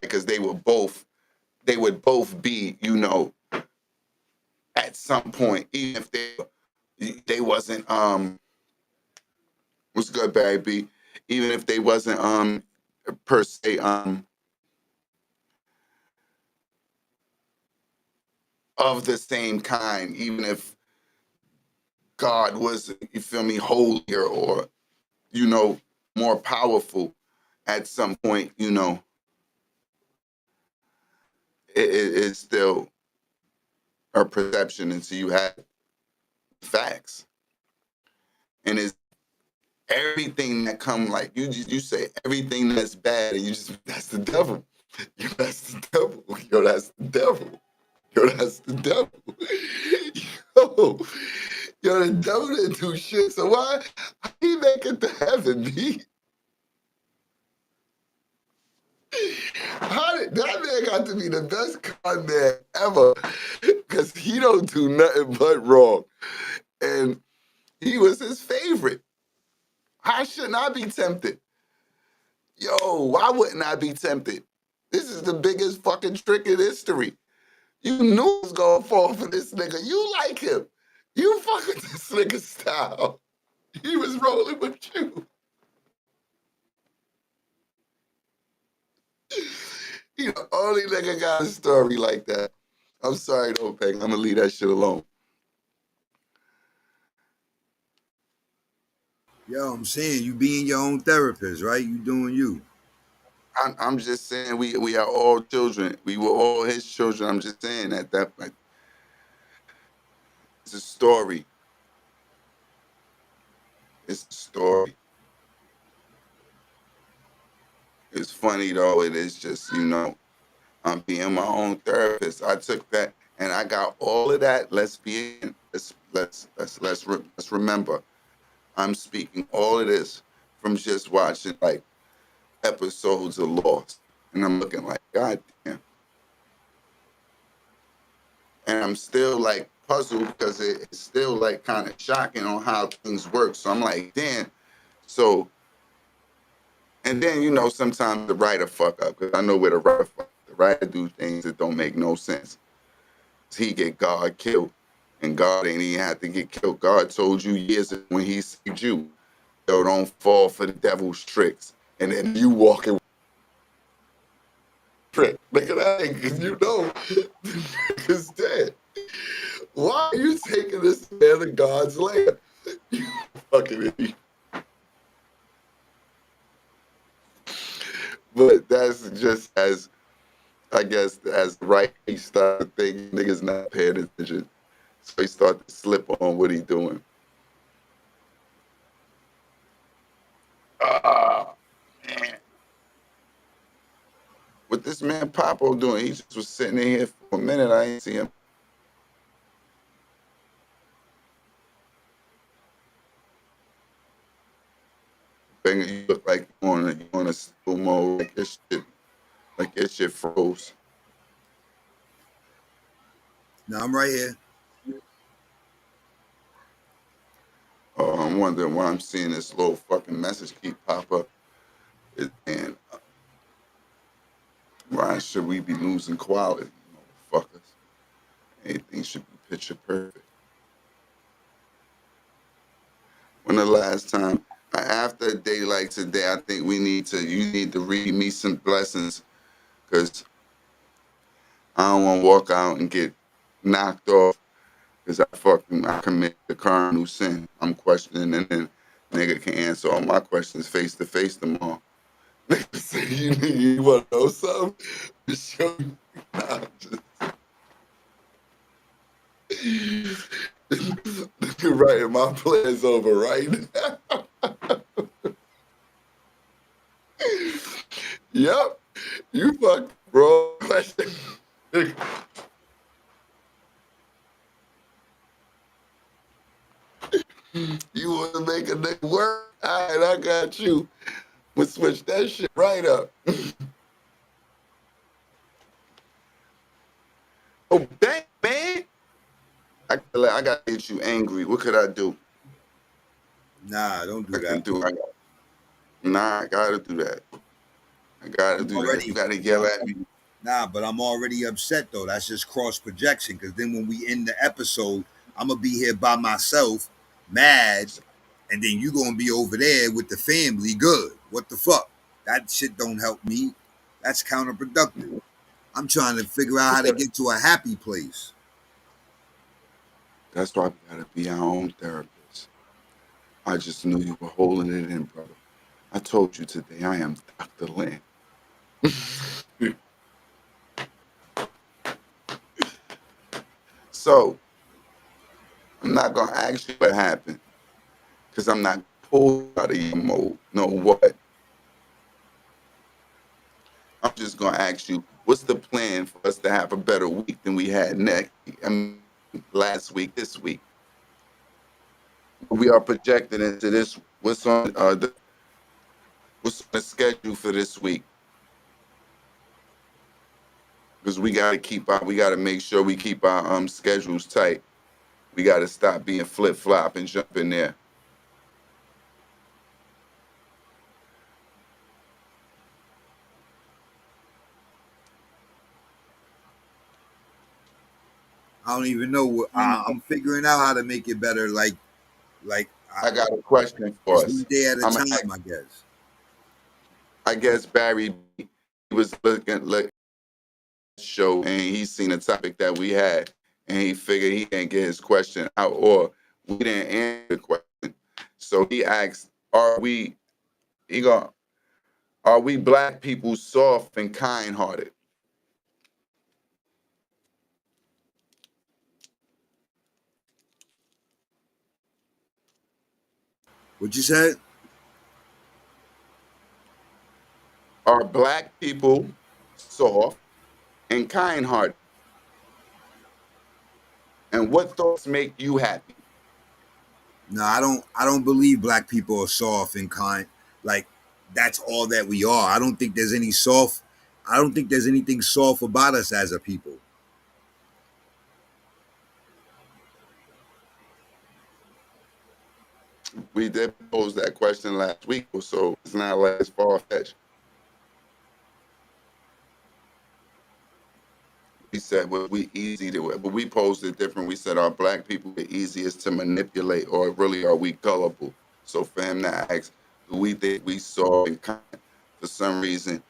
because they would both be, at some point, even if they wasn't what's good, Barry B, even if they wasn't per se of the same kind, even if God was, you feel me, holier or more powerful at some point, it's still a perception until you have facts. And it's everything that come, like you say everything that's bad, and that's the devil. That's the devil. That's the devil. That's the devil. The devil didn't do shit. So why he make it to heaven, B? How did that man got to be the best con man ever? Because he don't do nothing but wrong. And he was his favorite. How shouldn't I be tempted? Yo, why wouldn't I be tempted? This is the biggest fucking trick in history. You knew it was gonna fall for this nigga. You like him. You fuck with this nigga style. He was rolling with you. You the only nigga got a story like that. I'm sorry though, Peg. I'm gonna leave that shit alone.
Yo, I'm saying you being your own therapist, right? You doing you.
I'm just saying we are all children. We were all his children. I'm just saying that it's a story. It's a story. It's funny though. It is just, I'm being my own therapist. I took that and I got all of that. Let's remember. I'm speaking all of this from just watching like episodes of Lost, and I'm looking like, God damn. And I'm still like puzzled because it's still like kind of shocking on how things work. So I'm like, damn. So, and then sometimes the writer fuck up, because I know where the writer fuck up. The writer do things that don't make no sense. He get God killed, and God ain't even have to get killed. God told you years ago when he saved you, yo, don't fall for the devil's tricks. And then you walking trick. Look at that, because the nigga's dead. Why are you taking this man to God's land? You fucking idiot. But that's just as, I guess, as right he started thinking niggas not paying attention. So he started to slip on what he doing. Ah, man. What this man Papo doing? He just was sitting in here for a minute. I ain't see him. Banger, you look like you on a slow mode, like your shit froze.
No, I'm right here.
I'm wondering why I'm seeing this little fucking message keep pop up. And why should we be losing quality, motherfuckers? Anything should be picture perfect. When the last time, after a day like today, I think you need to read me some blessings, because I don't want to walk out and get knocked off because I commit the cardinal sin. I'm questioning, and then nigga can answer all my questions face to face tomorrow. Nigga say, you want to know something? Show you. Nah, Nigga writing my plans over right now. Yep, you fucked, bro. You want to make a nigga work? All right, I got you. We'll switch that shit right up. Oh, dang, man. I got to get you angry. What could I do?
Nah, don't do that.
I got to do that. I got to do that. You got to yell at me.
Nah, but I'm already upset, though. That's just cross projection, because then when we end the episode, I'm going to be here by myself, mad, and then you going to be over there with the family good. What the fuck? That shit don't help me. That's counterproductive. I'm trying to figure out how to get to a happy place.
That's why we got to be our own therapist. I just knew you were holding it in, brother. I told you today I am Dr. Lynn. So, I'm not going to ask you what happened, because I'm not pulled out of your mode. Know what? I'm just going to ask you, what's the plan for us to have a better week than we had last week, this week? We are projected into this. What's on the schedule for this week? Because we got to make sure we keep our schedules tight. We got to stop being flip-flop and jump in there.
I don't even know. I'm figuring out how to make it better. Like
I got a question for us.
One day at a time, I guess.
I guess Barry, he was looking at the show, and he seen a topic that we had, and he figured he didn't get his question out, or we didn't answer the question. So he asked, are we black people soft and kind-hearted?
What you said?
Are black people soft and kind-hearted? And what thoughts make you happy?
No, I don't believe black people are soft and kind. Like, that's all that we are. I don't think there's anything soft about us as a people.
We did pose that question last week or so. It's not like it's far-fetched. We said, well, but we posed it different. We said, are black people the easiest to manipulate, or really are we gullible? So for him to ask, do we think we soft and kind? For some reason,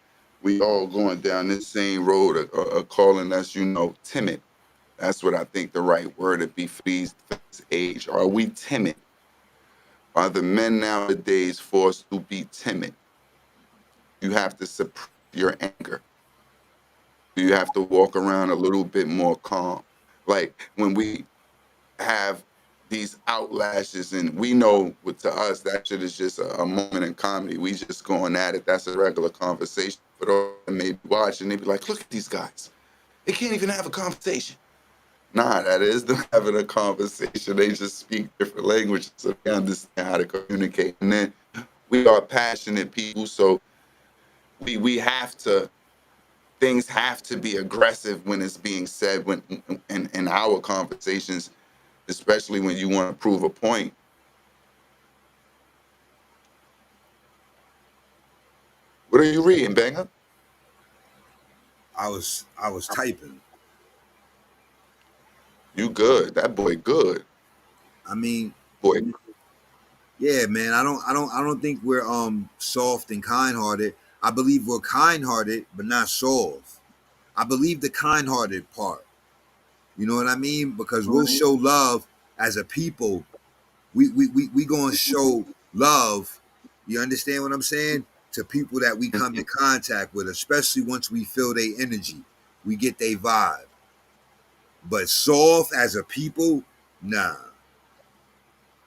we all going down this same road of calling us, timid. That's what I think the right word to be for this age. Are we timid? Are the men nowadays forced to be timid? You have to suppress your anger? Do you have to walk around a little bit more calm? Like when we have these outlashes, and we know to us that shit is just a moment in comedy. We just going at it. That's a regular conversation. But those that may be watching, they be like, look at these guys. They can't even have a conversation. Nah, that is them having a conversation. They just speak different languages, so they understand how to communicate. And then we are passionate people, so we have to, things have to be aggressive when it's being said when in our conversations, especially when you want to prove a point. What are you reading, Banger?
I was typing.
You good. That boy good.
I mean,
Boy,
yeah, man. I don't think we're soft and kind-hearted. I believe we're kind-hearted, but not soft. I believe the kind-hearted part. You know what I mean? Because we'll show love as a people. We gonna show love. You understand what I'm saying? To people that we come in contact with, especially once we feel their energy, we get their vibe. But soft as a people, nah.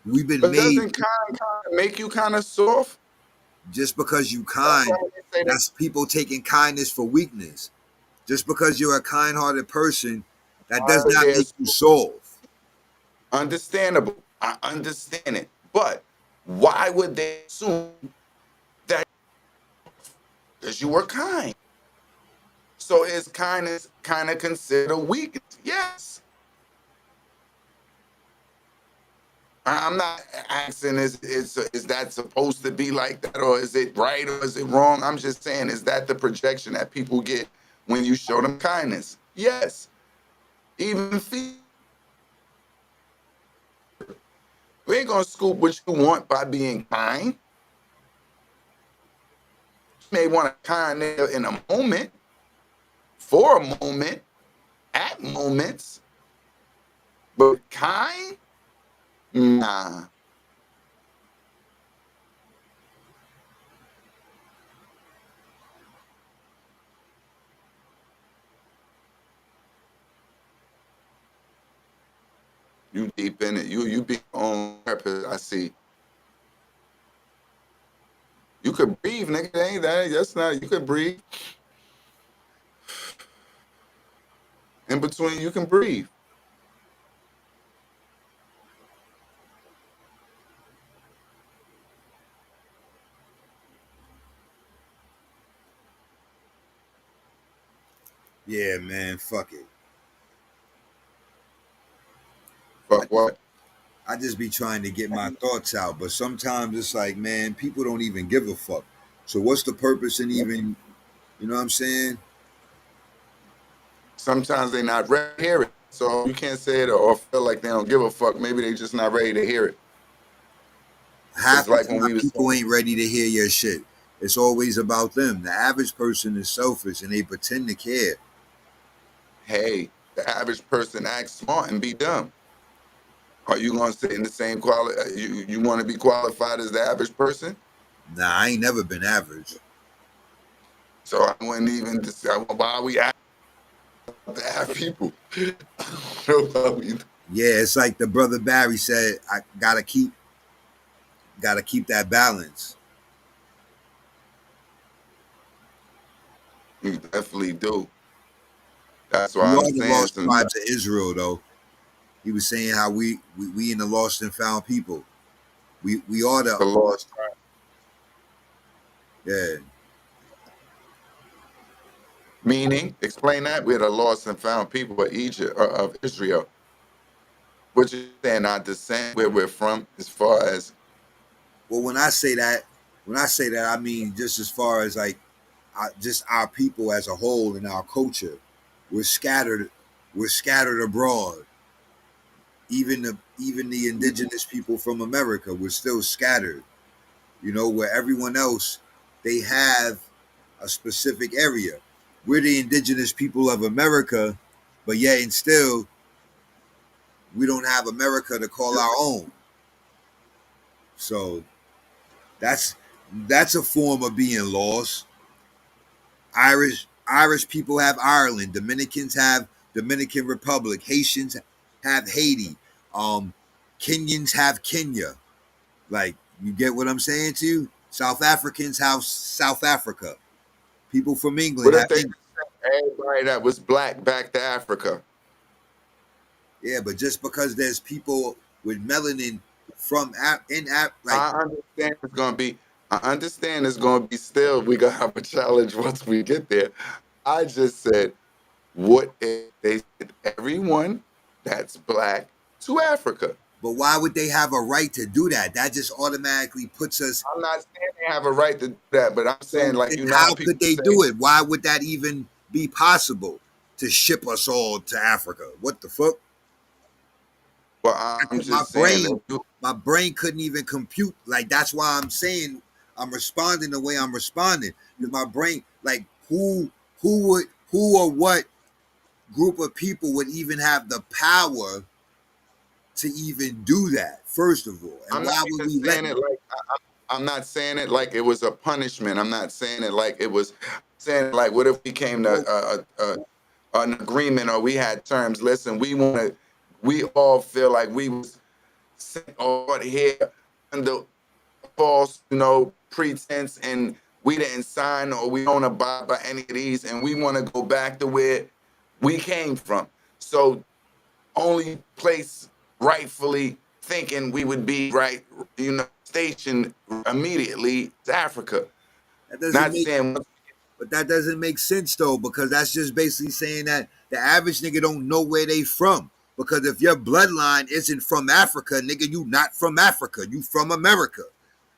We've been
but
made
doesn't kind make you kind of soft?
just because you kind.
That's why they say that.
That's people taking kindness for weakness. Just because you're a kind-hearted person, that does not make you soft.
Understandable. I understand it. But why would they assume that because you were kind? So is kindness kind of considered weakness? Yes. I'm not asking is that supposed to be like that, or is it right, or is it wrong? I'm just saying, is that the projection that people get when you show them kindness? Yes. Even we ain't gonna scoop what you want by being kind. You may want a kind in a moment, for a moment, at moments, but kind? Nah. You deep in it. You be on purpose. I see. You could breathe, nigga. Ain't that? That's not. You could breathe. In between, you can breathe.
Yeah, man, fuck it.
Fuck what?
I just be trying to get my thoughts out, but sometimes it's like, man, people don't even give a fuck. So what's the purpose in even, you know what I'm saying?
Sometimes they not ready to hear it. So you can't say it or feel like they don't give a fuck. Maybe they just not ready to hear it.
Half
It's
the
like when
time
we was
people ain't ready to hear your shit. It's always about them. The average person is selfish and they pretend to care.
hey, the average person acts smart and be dumb. Are you gonna sit in the same quality? You want to be qualified as the average person?
Nah, I ain't never been average.
So I wouldn't even decide why we act to have people.
Yeah, it's like the brother Barry said, I gotta keep that balance.
You definitely do. That's why
We
I'm
are the
saying
lost
some
tribes of Israel, though. He was saying how we in the lost and found people. We are
the
the
lost.
yeah.
Meaning, explain that. We're the lost and found people of Egypt, of Israel. What you saying? Our descent, where we're from, as far as
Well, when I say that, I mean just as far as like just our people as a whole and our culture. We're scattered. We're scattered abroad. Even the indigenous people from America, we're still scattered. You know, where everyone else, they have a specific area. We're the indigenous people of America, but yet and still, we don't have America to call our own. So that's a form of being lost. Irish people have Ireland. Dominicans have Dominican Republic. Haitians have Haiti. Kenyans have Kenya. Like, you get what I'm saying to you? South Africans have South Africa. People from England
What if
have
they
England.
sent everybody that was black back to Africa?
Yeah, but just because there's people with melanin from like,
I understand it's gonna be. I understand it's gonna be still. We gonna have a challenge once we get there. I just said, what if they sent everyone that's black to Africa?
but why would they have a right to do that? That just automatically puts us.
I'm not saying they have a right to do that, but I'm saying like
Then
you know
how
how people
could they
say,
do it? Why would that even be possible to ship us all to Africa? What the fuck?
Well, I'm
My
just saying
brain,
that you,
my brain couldn't even compute. Like, that's why I'm saying I'm responding the way I'm responding. Because my brain, like, who or what group of people would even have the power to even do that? First of all, and
I'm not
why would
even
we let
saying it
them?
like I'm not saying it like it was a punishment. I'm not saying it like it was saying like what if we came
Well,
to an agreement or we had terms. Listen, we all feel like we was sent over here under false, pretense, and we didn't sign or we don't abide by any of these, and we want to go back to where we came from. So only place rightfully thinking we would be right, stationed immediately is Africa.
that doesn't
Not
make
saying
But that doesn't make sense though, because that's just basically saying that the average nigga don't know where they from. Because if your bloodline isn't from Africa, nigga, you not from Africa. You from America.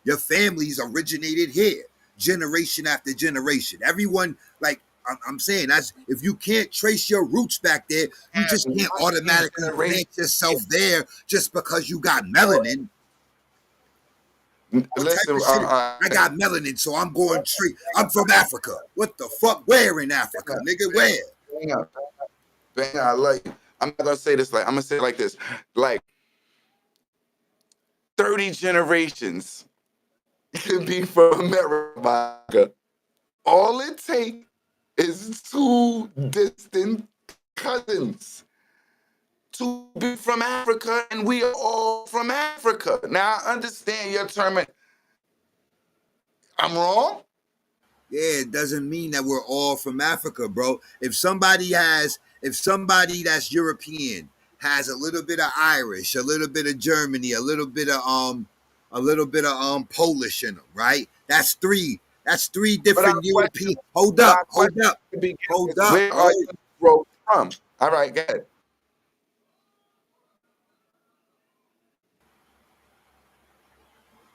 Your family's originated here, generation after generation. Everyone, like I'm saying, that's if you can't trace your roots back there, you just can't automatically
generation.
plant yourself there just because you got melanin. What type
Listen,
of shit? I got melanin, so I'm going straight. I'm from Africa. What the fuck? Where in Africa, nigga? Where?
Bang, I love you. I'm not gonna say this like I'm gonna say it like this. Like 30 generations can be from America. All it takes is 2 distant cousins to be from Africa, and we are all from Africa. Now I understand your term. I'm wrong.
Yeah, it doesn't mean that we're all from Africa, bro. If somebody that's European has a little bit of Irish, a little bit of Germany, a little bit of Polish in them, right? That's three. That's 3
But our
different
question,
European. Hold
but
up,
our
hold
question
up,
to begin
hold
is,
up,
where
bro.
are you wrote from? All right, go ahead.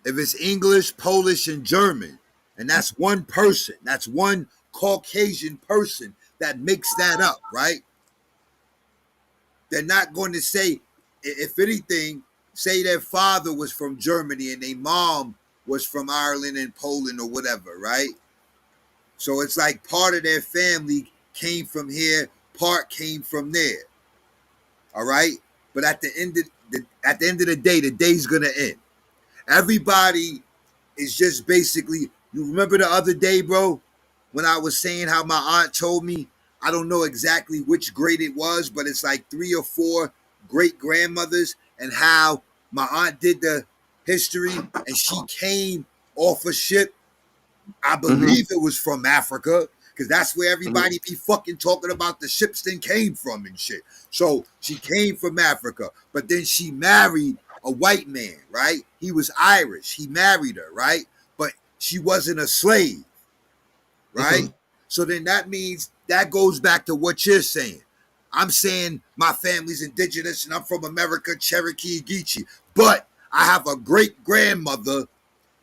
If it's English, Polish, and German, and that's one person, that's one Caucasian person that makes that up, right? They're not going to say, if anything, say their father was from Germany and their mom was from Ireland and Poland or whatever, right? So it's like part of their family came from here, part came from there. All right? But at the end of the day, the day's gonna end. Everybody is just basically, you remember the other day, bro, when I was saying how my aunt told me, I don't know exactly which grade it was, but it's like 3 or 4 great grandmothers, and how my aunt did the history and she came off a ship. I believe it was from Africa, because that's where everybody be fucking talking about the ships then came from and shit. So she came from Africa, but then she married a white man, right? He was Irish. He married her, right? But she wasn't a slave, right? So then that means that goes back to what you're saying. I'm saying my family's indigenous and I'm from America, Cherokee, Geechee. But I have a great grandmother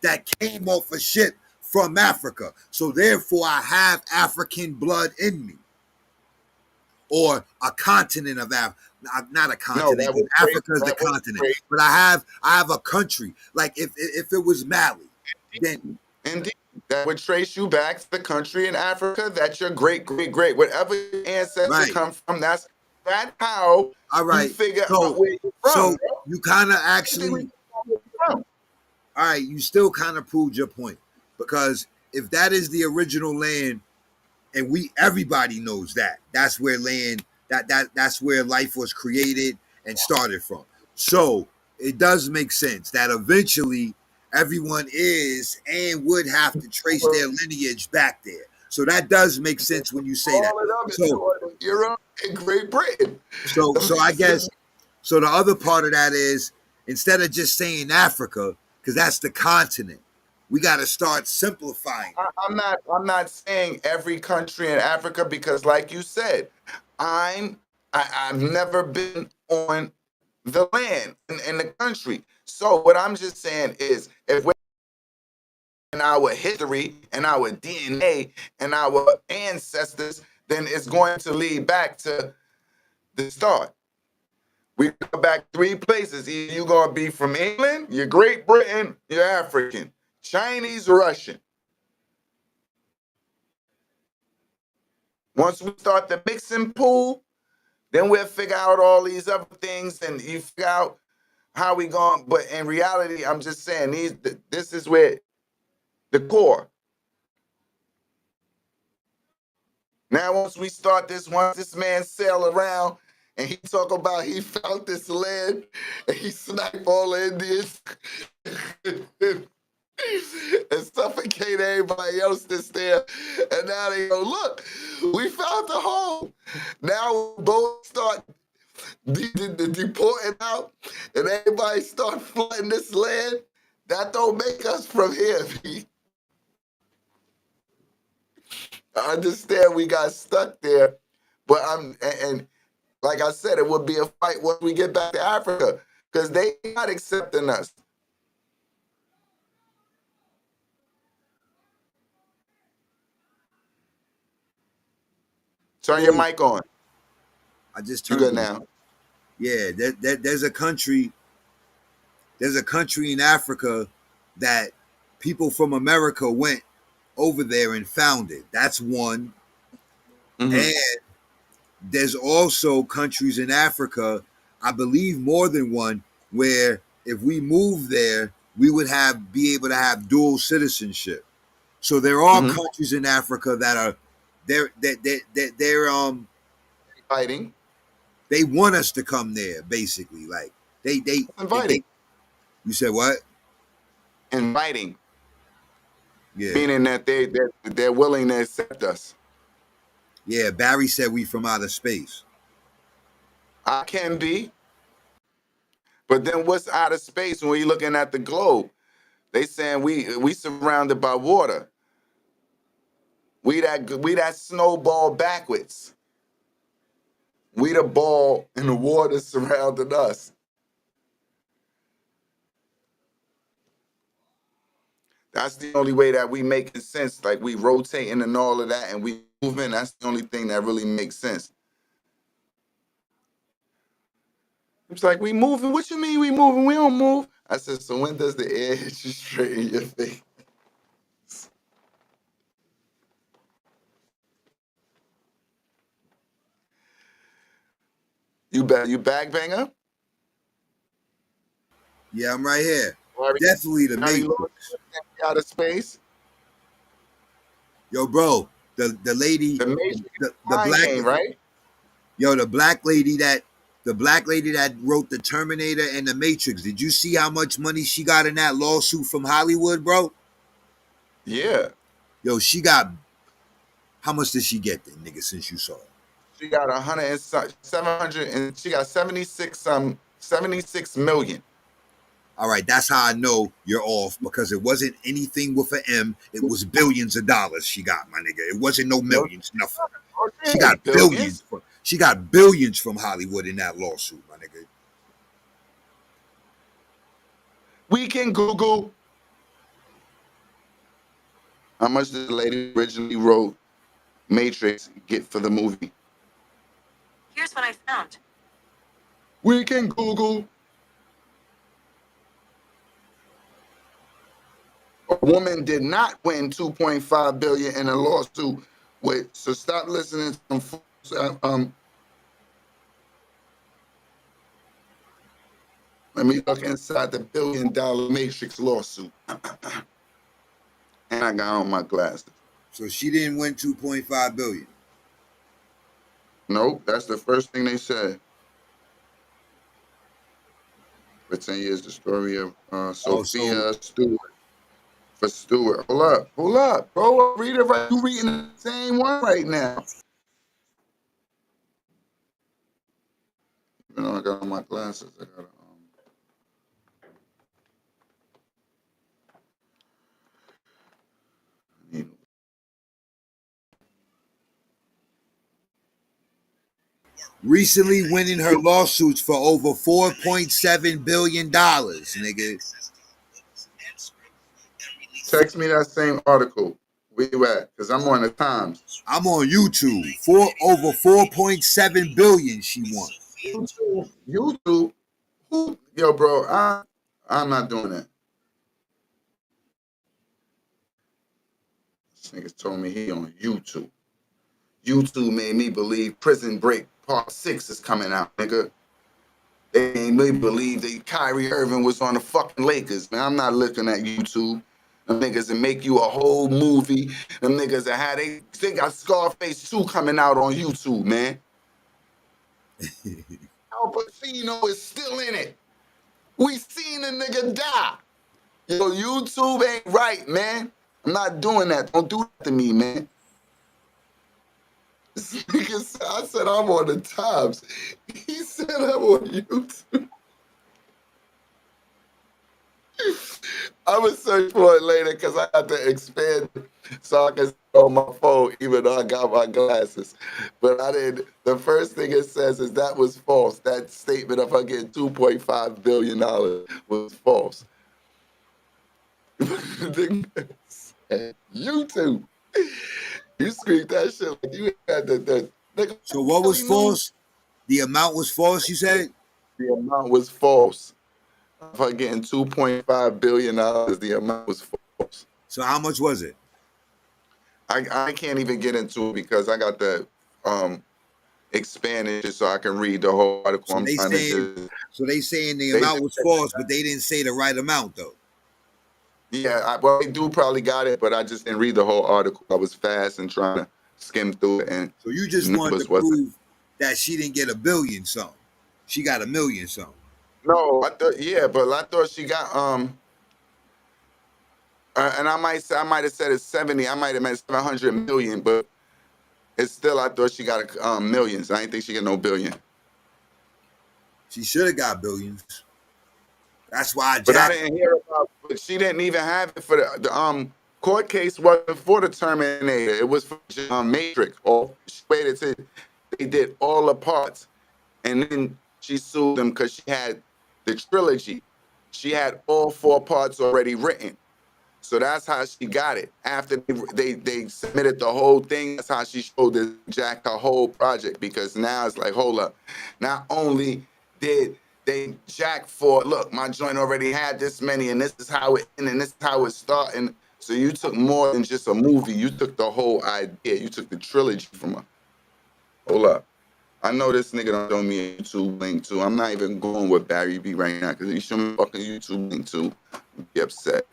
that came off a ship from Africa. So therefore I have African blood in me. Or a continent of Africa. Not a
No,
continent.
that was
Africa is the
that was
continent.
great.
But I have a country. Like if it was Mali, then
Indeed, that would trace you back to the country in Africa that your great, great, great, whatever your ancestors
right.
come from. That's how
All right.
you figure
So-
out where you're from.
So
bro.
you kind of
Where
actually,
you're from.
all right, you still kind of proved your point. Because if that is the original land, and everybody knows that. That's where that's where life was created and started from. So it does make sense that eventually everyone is and would have to trace their lineage back there. So that does make sense when you say that.
All of them is
So
going to Europe and Great Britain.
so I guess so the other part of that is instead of just saying Africa, because that's the continent, we got to start simplifying.
I'm not saying every country in Africa because, like you said, I've never been on the land in the country. So what I'm just saying is, if we're in our history and our DNA and our ancestors, then it's going to lead back to the start. We go back 3 places. Either you're going to be from England, you're Great Britain, you're African, Chinese, Russian. Once we start the mixing pool, then we'll figure out all these other things and you figure out how we going. But in reality, I'm just saying this is where the core. Now, once this man sail around and he talk about he found this land and he sniped all the Indians and suffocate everybody else that's there. And now they go, look, we found the home. Now we both start deporting out and everybody start flooding this land. That don't make us from here, Pete. I understand we got stuck there, but and like I said, it would be a fight once we get back to Africa because they not accepting us. Turn your mic on.
I just
You
turned
good
it.
now?
Yeah, there's a country in Africa that people from America went over there and found it. That's one.
Mm-hmm.
And there's also countries in Africa, I believe more than one, where if we move there, we would be able to have dual citizenship. So there are countries in Africa that are they're
Fighting.
they want us to come there, basically. Like
Inviting.
You said what?
Inviting.
Yeah.
Meaning that they're willing to accept us.
Yeah, Barry said we from outer space.
I can be. But then what's outer space when you're looking at the globe? They saying we surrounded by water. We that snowball backwards. We the ball and the water surrounding us. That's the only way that we making sense. Like we rotating and all of that and we moving. That's the only thing that really makes sense. It's like, we moving? What you mean we moving? We don't move. I said, so when does the air hit you straight in your face? You bag banger?
Yeah, I'm right here. Definitely the Matrix.
Out of space.
Yo, bro, the lady,
The Matrix,
the black
game, right?
Yo, the black lady that wrote the Terminator and the Matrix. Did you see how much money she got in that lawsuit from Hollywood, bro?
Yeah.
Yo, she got. How much did she get then, nigga? Since you saw it,
she got 700, and she got 76 million.
All right, that's how I know you're off because it wasn't anything with an M. It was billions of dollars she got, my nigga. It wasn't no millions, nothing. She got billions. She got billions from Hollywood in that lawsuit, my nigga.
We can Google how much the lady originally wrote Matrix get for the movie.
Here's what I found.
We can Google. A woman did not win $2.5 billion in a lawsuit with. So stop listening to them. Let me look inside the $1 billion Matrix lawsuit. And I got on my glasses.
So she didn't win 2.5 billion.
Nope, that's the first thing they said. For 10 years, the story of Sophia Stewart. For Stewart. Hold up, bro. Read it right. You reading the same one right now. You know, I got on my glasses. I got
Recently winning her lawsuits for over $4.7 billion, nigga.
Text me that same article. Where you at? Because I'm on the Times.
I'm on YouTube. Over 4.7 billion she won.
YouTube? Who? Yo, bro, I'm not doing that. This nigga told me he on YouTube. YouTube made me believe Prison Break Part 6 is coming out, nigga. They made me believe that Kyrie Irving was on the fucking Lakers, man. I'm not looking at YouTube. Them niggas that make you a whole movie. Them niggas that had they got Scarface 2 coming out on YouTube, man. Al Pacino is still in it. We seen a nigga die. Yo, YouTube ain't right, man. I'm not doing that. Don't do that to me, man. This nigga said, I said I'm on the Times. He said I'm on YouTube. I'm gonna search for it later because I have to expand it so I can see on my phone, even though I got my glasses. But I didn't. The first thing it says is that was false. That statement of her getting $2.5 billion was false. YouTube. You screamed that shit like you had the nigga.
So what was false? The amount was false, you said?
The amount was false. If I getting $2.5 billion, the amount was false.
So how much was it?
I can't even get into it because I got the expanded so I can read the whole article.
So they saying the amount was false, but they didn't say the right amount though.
Yeah, well, they do probably got it, but I just didn't read the whole article. I was fast and trying to skim through it. And
so you just wanted to prove that she didn't get $1 billion something. She got $1 million something.
No, I thought she got and I might have said it's 70. I might have meant 700 million, but it's still I thought she got millions. I didn't think she got no billion.
She should have got billions. That's why
But I didn't hear about. But she didn't even have it for the court case wasn't for the Terminator. It was for Matrix. Or she waited till they did all the parts, and then she sued them because she had the trilogy. She had all 4 parts already written, so that's how she got it. After they submitted the whole thing, that's how she showed the Jack her whole project. Because now it's like, hold up, not only did they jack for, look, my joint already had this many, and this is how it ended, and this is how it started. And so you took more than just a movie. You took the whole idea. You took the trilogy from her. Hold up. I know this nigga don't show me a YouTube link too. I'm not even going with Barry B right now because if you show me a fucking YouTube link too, I'd be upset.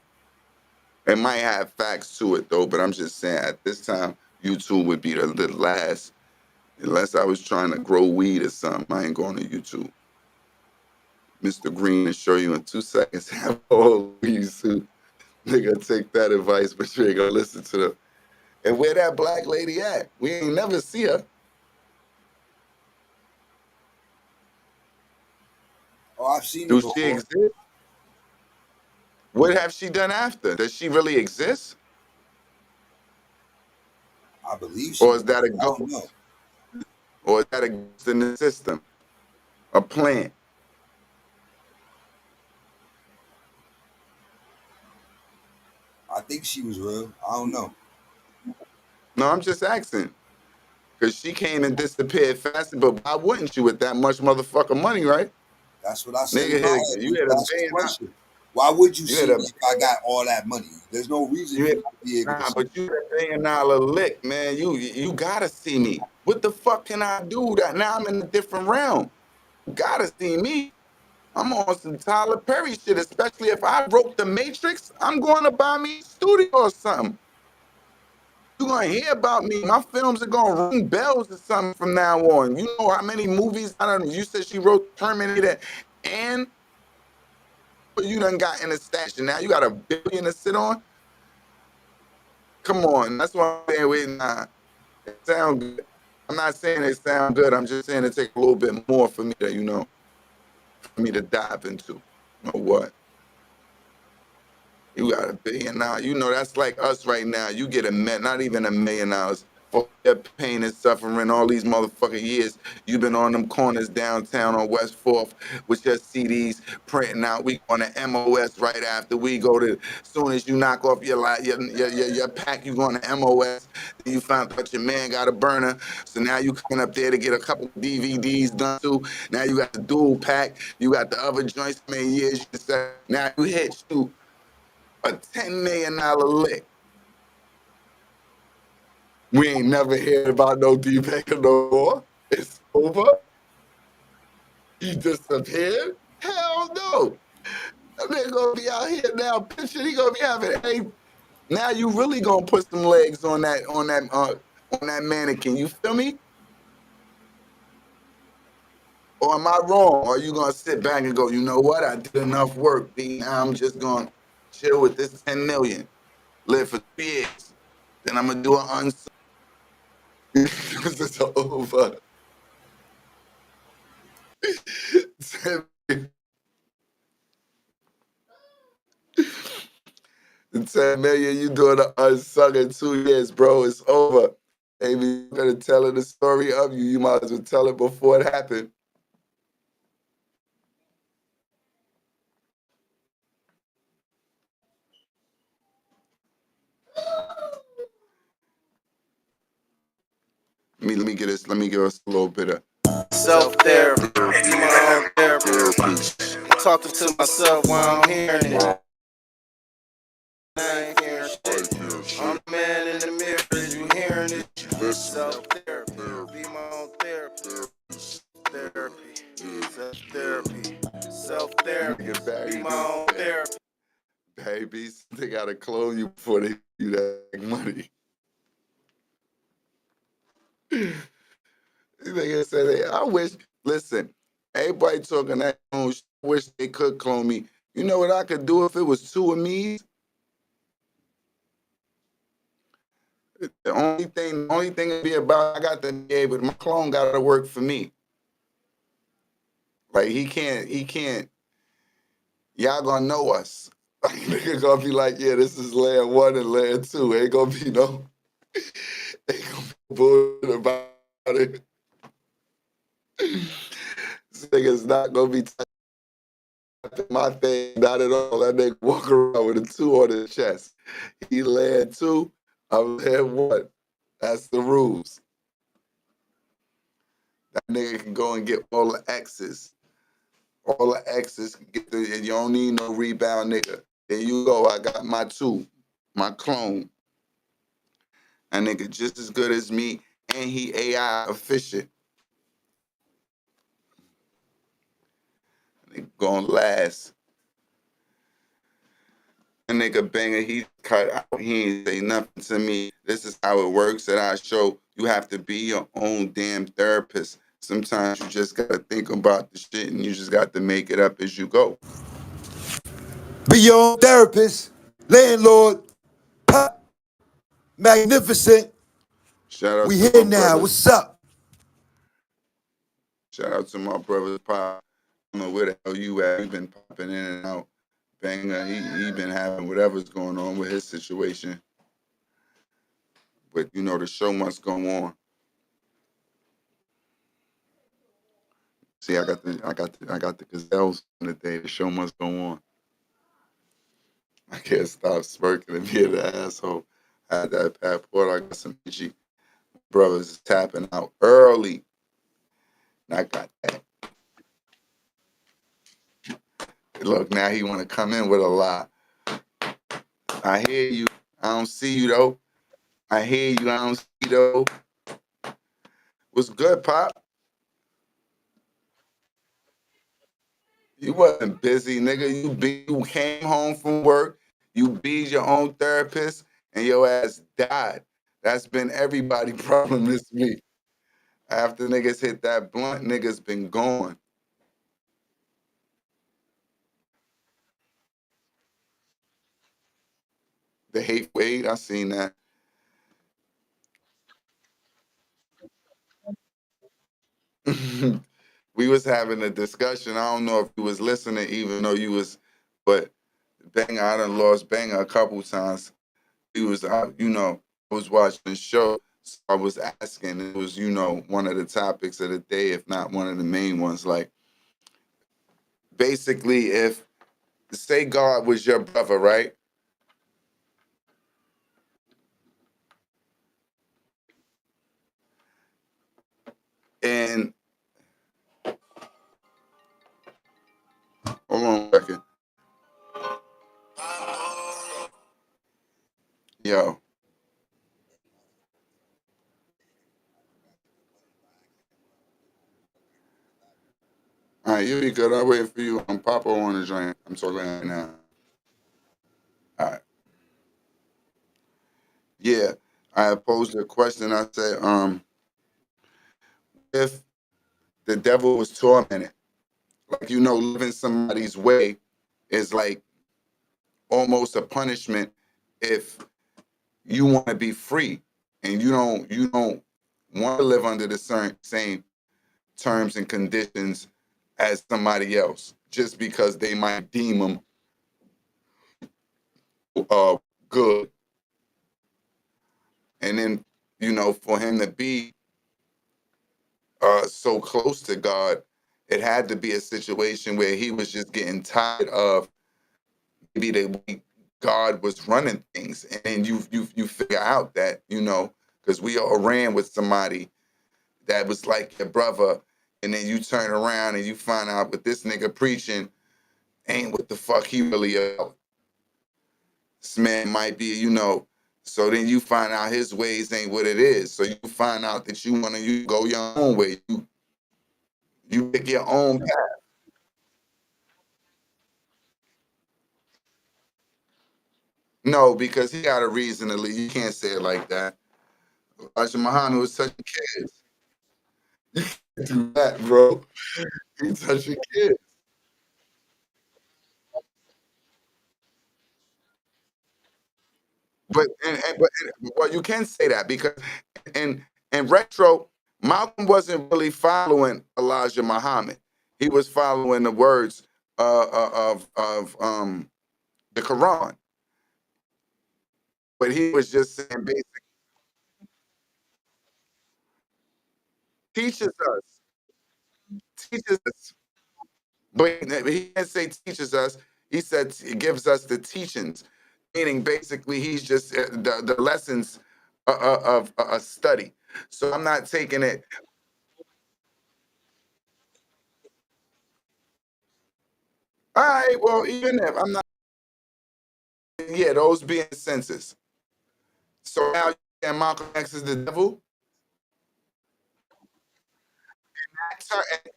It might have facts to it though, but I'm just saying at this time, YouTube would be the last. Unless I was trying to grow weed or something, I ain't going to YouTube. Mr. Green will show you in 2 seconds how old you suit. Nigga, take that advice, but you ain't gonna listen to them. And where that black lady at? We ain't never see her.
Oh, I've seen
her.
Do
she exist? What have she done after? Does she really exist?
I believe so.
Or is that a ghost? Or is that a ghost in the system? A plant?
I think she was real. I don't know.
No, I'm just asking. Because she came and disappeared fast, but why wouldn't you with that much motherfucking money, right?
That's what I said.
Nigga, you had a billion.
Why would you see me if I got all that money? There's no reason for you to be able to see.
But you had $1 billion lick, man. You gotta see me. What the fuck can I do? That now I'm in a different realm. You gotta see me. I'm on some Tyler Perry shit, especially if I broke the Matrix. I'm going to buy me a studio or something. You gonna hear about me. My films are gonna ring bells or something from now on. You know how many movies I don't know. You said she wrote Terminator and you done got in the stash and now you got $1 billion to sit on. Come on, that's why I'm saying wait, nah. It sound good. I'm not saying it sound good. I'm just saying it take a little bit more for me to, for me to dive into. You know what? You got $1 billion now. You know, that's like us right now. You get not even $1 million for your pain and suffering all these motherfucking years. You've been on them corners downtown on West 4th with your CDs printing out. We on the MOS right after we go to, as soon as you knock off your pack, you going to MOS. Then you found out your man got a burner. So now you coming up there to get a couple DVDs done too. Now you got the dual pack. You got the other joints, many years you said. Now you hit you a $10 million lick. We ain't never heard about no D-Baker no more. It's over. He disappeared? Hell no. That nigga gonna be out here now pitching. He gonna be having now you really gonna put some legs on that mannequin. You feel me? Or am I wrong? Or are you gonna sit back and go, you know what? I did enough work. Now I'm just gonna chill with this 10 million. Live for 3 years. Then I'm gonna do an unsung. This is over. 10 million, you doing an unsung in 2 years, bro. It's over. Maybe you're gonna tell her the story of you. You might as well tell it before it happened. Let me get us. Let me give us a little bit of
Self-therapy, be my own therapist. Talking to myself while I'm hearing it. I ain't hearing shit. I'm the man in the mirror, is you hearing it? Self-therapy, be my own therapist. Therapy, self-therapy, self-therapy, be my own therapist.
babies. They gotta clone you before they give you that money. They said, I wish. Listen, everybody talking that. I wish they could clone me. You know what I could do if it was 2 of me? The only thing would be about I got to be able. My clone got to work for me. Like he can't. Y'all gonna know us. Nigga gonna be like, yeah, this is layer 1 and layer 2. Ain't gonna be no. Ain't gonna be bullshit about it. This nigga's not gonna be tapping my thing, not at all. That nigga walk around with a 2 on his chest. He layer 2, I'm layer 1. That's the rules. That nigga can go and get all the X's. All the X's, and you don't need no rebound nigga. There you go, I got my 2, my clone. That nigga just as good as me, and he AI efficient. Nigga gonna last. A nigga banger, he cut out, he ain't say nothing to me. This is how it works at our show. You have to be your own damn therapist. Sometimes you just gotta think about the shit and you just got to make it up as you go.
Be your own therapist, landlord, pop, magnificent.
Shout out
We
to
here
my
now.
brothers.
What's up?
Shout out to my brothers Pop. I don't know where the hell you at. You've been popping in and out. Banger, he been having whatever's going on with his situation. But you know the show must go on. See, I got the gazelles on today. The show must go on. I can't stop smirking and being an asshole. I had that passport. I got some itchy brothers tapping out early. And I got that. Look, now he want to come in with a lie. I hear you. I don't see you though. I hear you. I don't see you though. What's good, Pop? You wasn't busy, nigga. You came home from work. You be your own therapist, and your ass died. That's been everybody problem this week. After niggas hit that blunt, niggas been gone. The hateful eight, I seen that. We was having a discussion. I don't know if you was listening, even though you was, but Banger, I done lost Banger a couple times. He was, I was watching the show. So I was asking. It was, one of the topics of the day, if not one of the main ones. Like, basically, if say God was your brother, right? And hold on a second, yo. All right, you be good. I'll wait for you. Papa on the joint. I'm talking right now. All right. Yeah, I posed a question. I said, if the devil was tormented, like living somebody's way is like almost a punishment if you want to be free and you don't want to live under the same terms and conditions as somebody else just because they might deem them good. And then for him to be so close to God, it had to be a situation where he was just getting tired of maybe the way God was running things, and then you figure out that because we all ran with somebody that was like your brother, and then you turn around and you find out what this nigga preaching ain't what the fuck he really about. This man might be, so then you find out his ways ain't what it is. So you find out that you go your own way. You pick your own path. No, because he got a reason to leave. You can't say it like that. Elijah Muhammad was touching kids. You can't do that, bro. He touching kids. Well, you can say that because in retro, Malcolm wasn't really following Elijah Muhammad. He was following the words of the Quran, but he was just saying basic teaches us, teaches us. But he didn't say teaches us. He said it gives us the teachings, meaning basically he's just the lessons of a study. So I'm not taking it. All right, well, even if I'm not, yeah, those being senses. So now and Malcolm X is the devil. And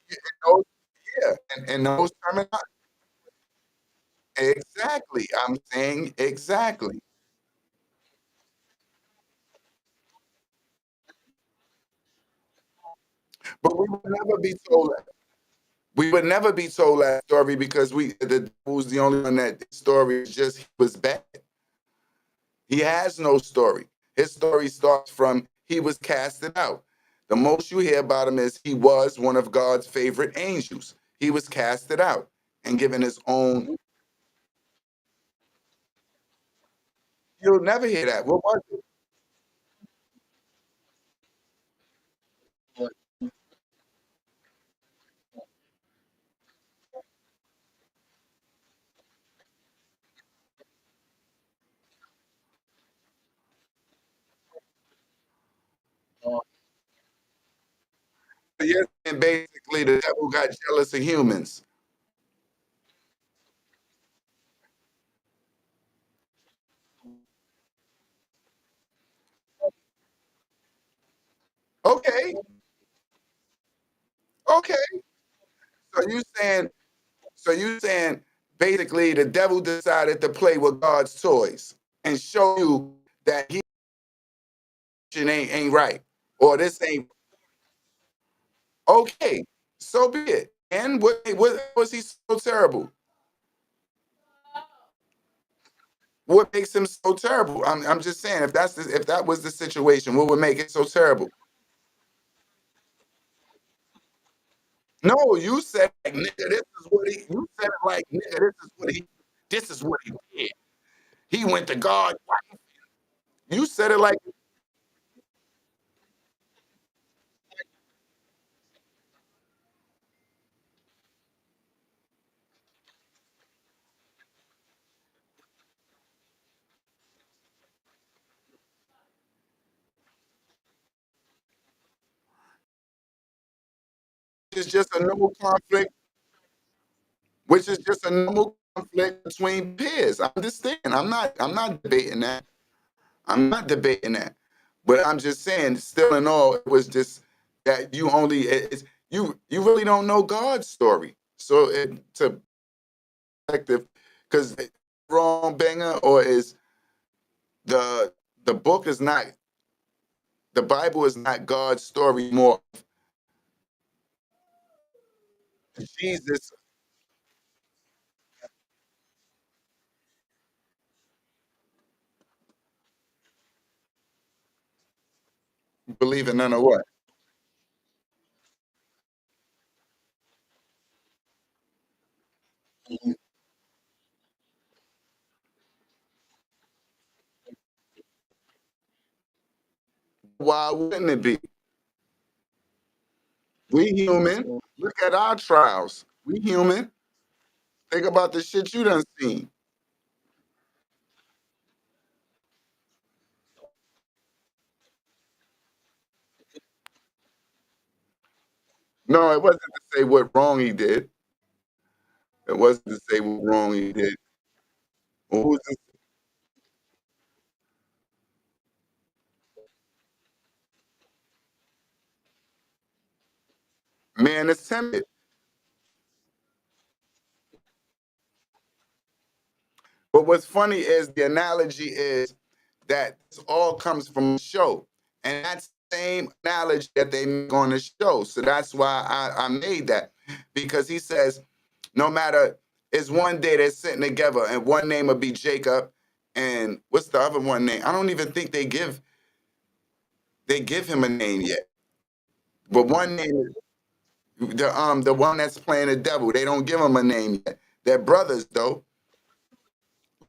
those, yeah, and those terminology. Exactly. I'm saying exactly. But we would never be told that. We would never be told that story because the devil's the only one that story is just he was bad. He has no story. His story starts from he was casted out. The most you hear about him is he was one of God's favorite angels. He was casted out and given his own. You'll never hear that. What was it? Yes, and basically the devil got jealous of humans. Okay, okay. So you saying basically the devil decided to play with God's toys and show you that he shit ain't right, or this ain't okay. So be it. And what was he so terrible? What makes him so terrible? I'm just saying, if that was the situation, what would make it so terrible? No, you said like nigga, this is what he. You said it like nigga, this is what he. This is what he did. He went to God. You said it like it's just a normal conflict, which is just a normal conflict between peers. I understand. I'm not debating that. I'm not debating that. But I'm just saying, still in all, it was just that you only it's you really don't know God's story. So to perspective, because wrong banger or is the the book is not the Bible is not God's story, more Jesus believing none of what. Why wouldn't it be? We human. Look at our trials. We human. Think about the shit you done seen. No, it wasn't to say what wrong he did. It wasn't to say what wrong he did. Well, who's this? Man is timid. But what's funny is the analogy is that this all comes from a show. And that's the same analogy that they make on the show. So that's why I made that. Because he says, no matter, it's one day they're sitting together and one name will be Jacob. And what's the other one name? I don't even think they give him a name yet. But one name is the one that's playing the devil. They don't give him a name yet. They're brothers though.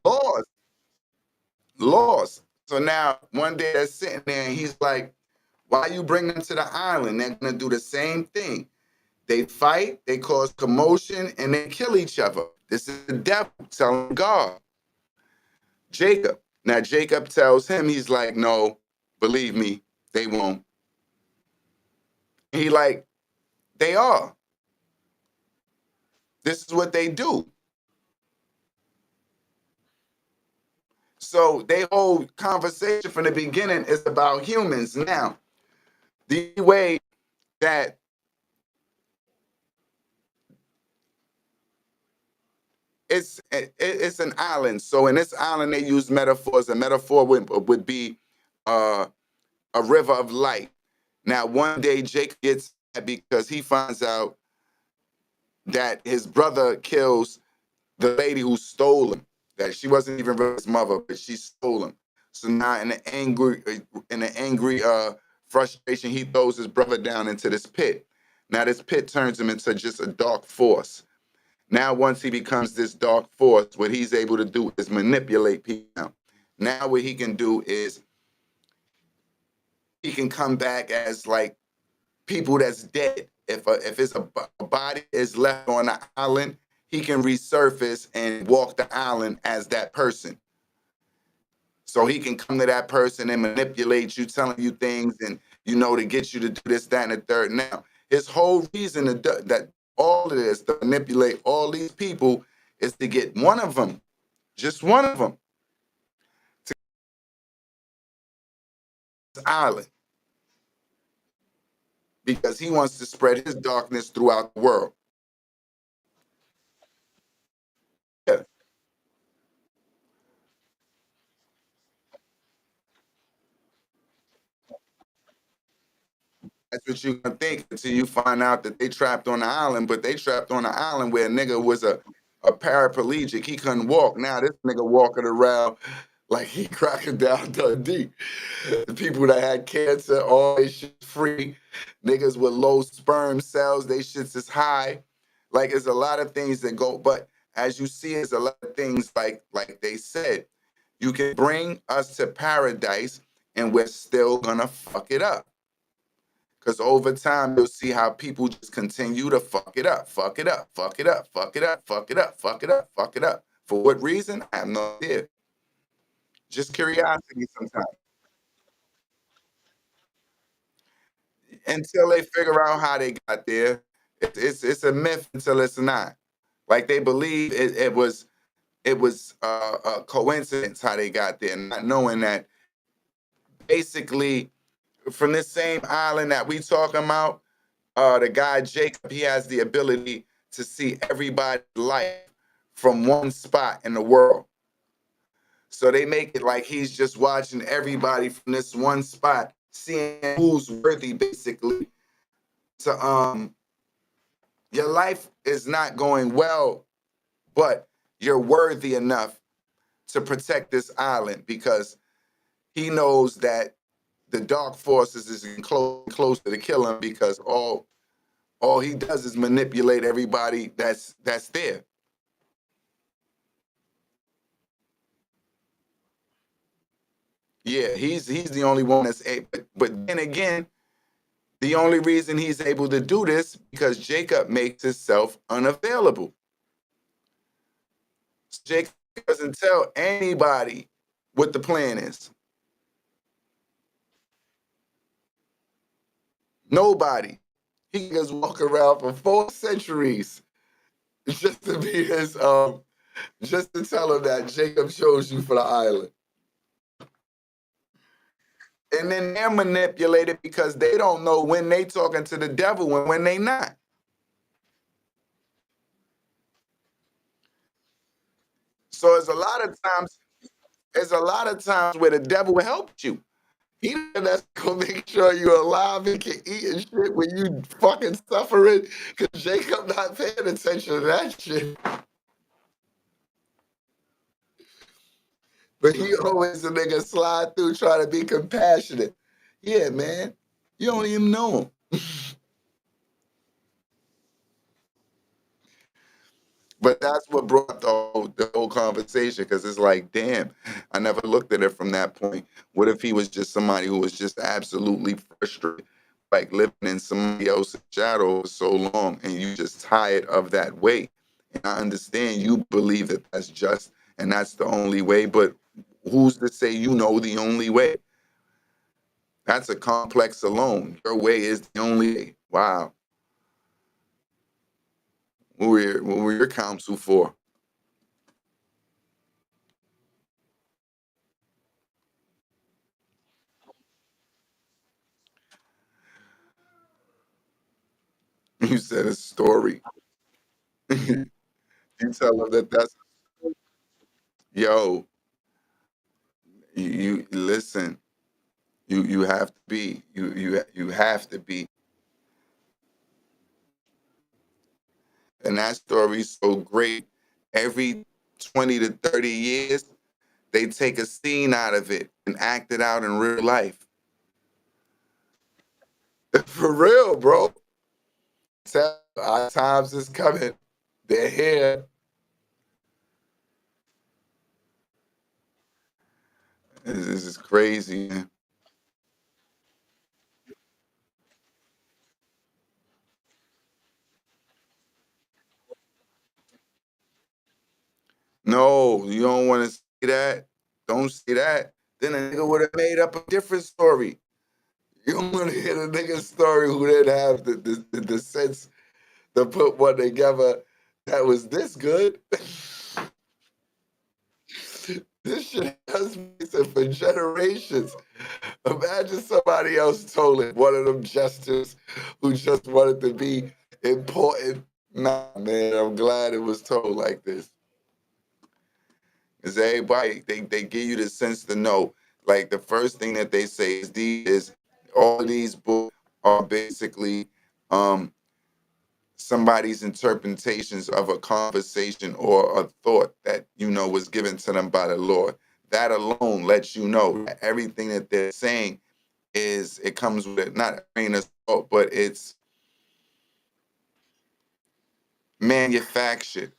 Laws. Laws. So now one day they're sitting there and he's like, why you bring them to the island? They're gonna do the same thing. They fight, they cause commotion, and they kill each other. This is the devil telling God. Jacob. Now Jacob tells him, he's like, no, believe me, they won't. He like, they are. This is what they do. So their whole conversation from the beginning is about humans. Now, the way that it's an island. So in this island, they use metaphors. A metaphor would be uh, a river of light. Now, one day Jake gets mad because he finds out that his brother kills the lady who stole him. That she wasn't even really his mother, but she stole him. So now, in an angry frustration, he throws his brother down into this pit. Now, this pit turns him into just a dark force. Now, once he becomes this dark force, what he's able to do is manipulate people. Now, what he can do is he can come back as like people that's dead. If it's a body is left on the island, he can resurface and walk the island as that person. So he can come to that person and manipulate you, telling you things, and to get you to do this, that, and the third. Now, his whole reason that all of this to manipulate all these people is to get one of them, just one of them, to this island because he wants to spread his darkness throughout the world. Yeah. that's what you gonna think until you find out that they trapped on the island, but they trapped on the island where a nigga was a paraplegic. He couldn't walk. Now this nigga walking around like he Crocodile Dundee. The people that had cancer, all they shit free. Niggas with low sperm cells, they shits is high. Like it's a lot of things that go, but as you see, it's a lot of things like they said. You can bring us to paradise and we're still gonna fuck it up. Because over time, you'll see how people just continue to fuck it up, fuck it up, fuck it up, fuck it up, fuck it up, fuck it up, fuck it up. For what reason? I have no idea. Just curiosity sometimes. Until they figure out how they got there. It's a myth until it's not. Like they believe it was a coincidence how they got there, not knowing that basically from this same island that we talking about, the guy Jacob, he has the ability to see everybody's life from one spot in the world. So they make it like he's just watching everybody from this one spot, seeing who's worthy basically to your life is not going well, but you're worthy enough to protect this island because he knows that the dark forces is closer to kill him because all he does is manipulate everybody that's there. Yeah, he's the only one that's able. But then again, the only reason he's able to do this because Jacob makes himself unavailable. Jacob doesn't tell anybody what the plan is. Nobody. He can just walk around for 4 centuries just to be his just to tell him that Jacob chose you for the island. And then they're manipulated because they don't know when they talking to the devil and when they not. So there's a lot of times where the devil helped you. He that's gonna make sure you're alive and can eat and shit when you fucking suffering because Jacob not paying attention to that shit. But he always a nigga slide through trying to be compassionate. Yeah, man. You don't even know him. But that's what brought the whole conversation because it's like, damn, I never looked at it from that point. What if he was just somebody who was just absolutely frustrated, like living in somebody else's shadow for so long and you just tired of that way? And I understand you believe that that's just and that's the only way, but who's to say you know the only way? That's a complex alone. Your way is the only way. Wow. What were your counsel for? You said a story. You tell them that that's yo. You listen. You have to be. You have to be. And that story's so great. Every 20 to 30 years, they take a scene out of it and act it out in real life. For real, bro. Tell our times is coming. They're here. This is crazy, man. No, you don't want to see that. Don't see that. Then a nigga would have made up a different story. You don't want to hear the nigga's story who didn't have the sense to put one together that was this good. This shit has been for generations. Imagine somebody else told it, one of them jesters who just wanted to be important. Nah, man, I'm glad it was told like this. Because everybody, they give you the sense to know. Like the first thing that they say is all of these books are basically somebody's interpretations of a conversation or a thought that was given to them by the Lord. That alone lets you know that everything that they're saying it comes with not a grain of salt, but it's manufactured,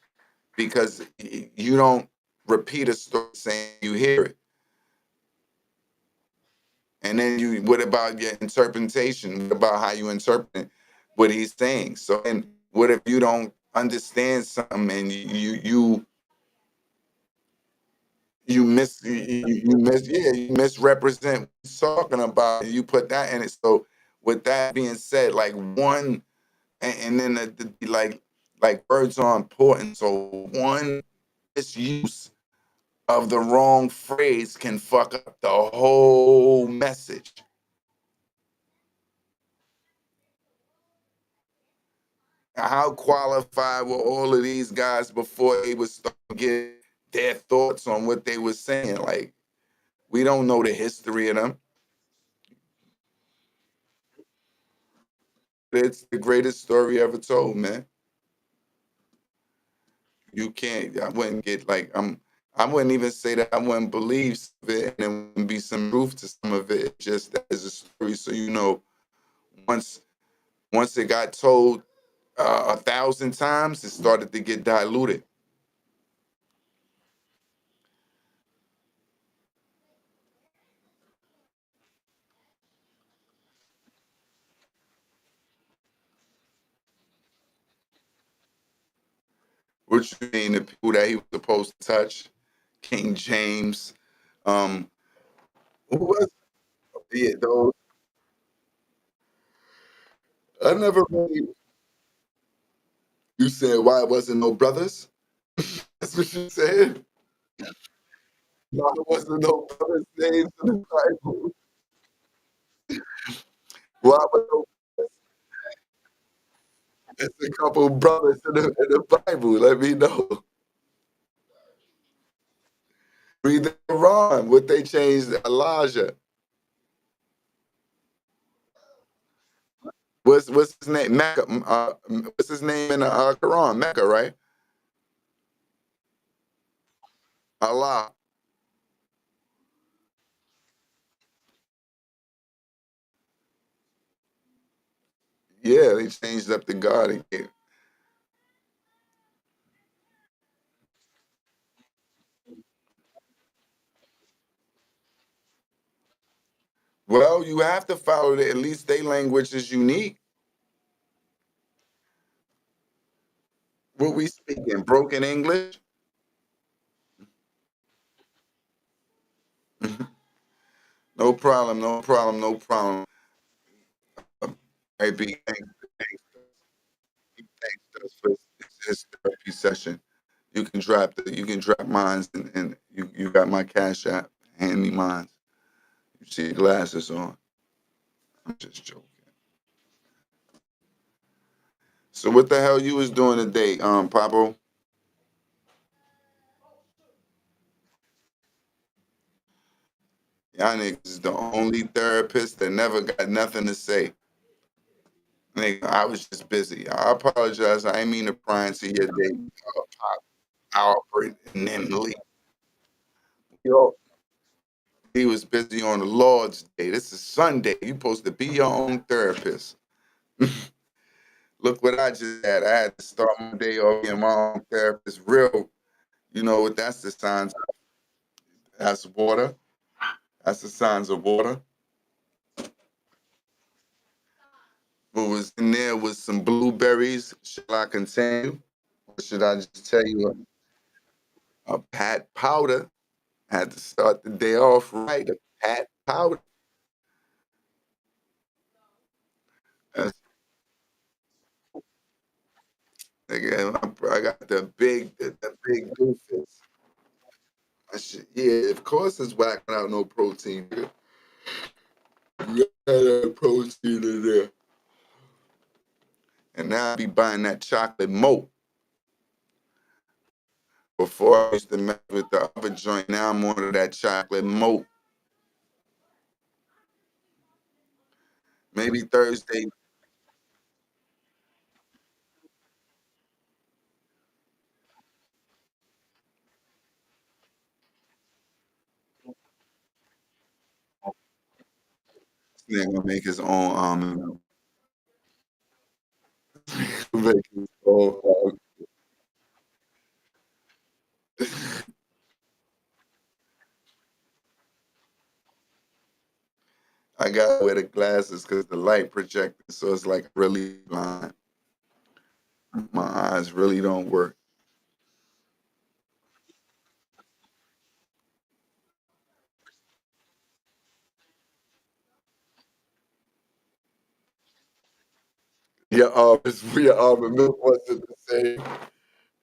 because you don't repeat a story saying you hear it. And then what about your interpretation? What about how you interpret what he's saying? So, and what if you don't understand something and you misrepresent what he's talking about, and you put that in it. So, with that being said, like one, and then like words are important. So one misuse of the wrong phrase can fuck up the whole message. How qualified were all of these guys before they would start to get their thoughts on what they were saying? Like, we don't know the history of them. It's the greatest story ever told, man. You can't. I wouldn't get like I wouldn't even say that I wouldn't believe some of it, and there wouldn't be some proof to some of it. Just as a story, so once it got told 1,000 times, it started to get diluted. What you mean, the people that he was supposed to touch? King James. Who was it? Those I never really. You said why it wasn't no brothers? That's what you said. Why there wasn't no brothers names in the Bible? Why was no? It's a couple brothers in the Bible. Let me know. Read the Quran. What they changed Elijah. What's his name? Mecca. What's his name in the Quran? Mecca, right? Allah. Yeah, they changed up the God again. Well, you have to follow it. At least their language is unique. What we speak in broken English. No problem, no problem, no problem. Hey, B, thanks for this therapy session. You can drop mines, and you got my cash app. Hand me mines. You see your glasses on. I'm just joking. So what the hell you was doing today, Pablo? Y'all niggas is the only therapist that never got nothing to say. Nigga, I was just busy. I apologize. I ain't mean to pry into your day. Albert and then leave. Yo, he was busy on the Lord's Day. This is Sunday. You supposed to be your own therapist. Look what I just had. I had to start my day off being my own therapist. Real, you know what that's the signs of? That's water. That's the signs of water. What was in there was some blueberries. Should I continue? Or should I just tell you a pat powder? Had to start the day off right. A pat powder. That's, nigga, I got the big doofus. Yeah, of course it's whacking out no protein. Nigga. You got that protein in there. And now I be buying that chocolate moat. Before I used to mess with the other joint, now I'm on that chocolate moat. Maybe Thursday. He's gonna make his own almond milk. Make his own almond. I gotta wear the glasses because the light projected, so it's like really blind. My eyes really don't work. Your almond milk wasn't the same.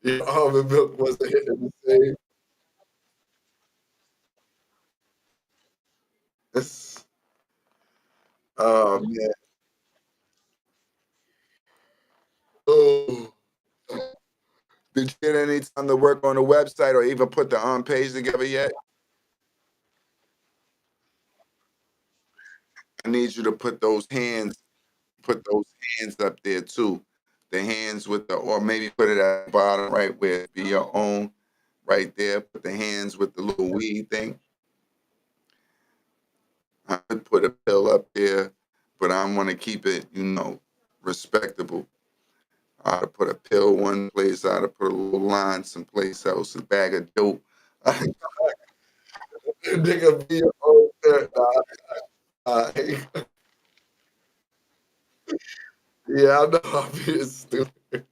Your almond milk wasn't hitting the same. It's, oh man. Oh. Did you get any time to work on the website or even put the page together yet? I need you to put those hands up there too. The hands with the, or maybe put it at the bottom right where it be your own, right there. Put the hands with the little weed thing. I would put a pill up there, but I want to keep it, respectable. I'd have put a pill one place. I'd have put a little line someplace else. A bag of dope. Nigga, be your own there. Nah, yeah, I know I'm being stupid.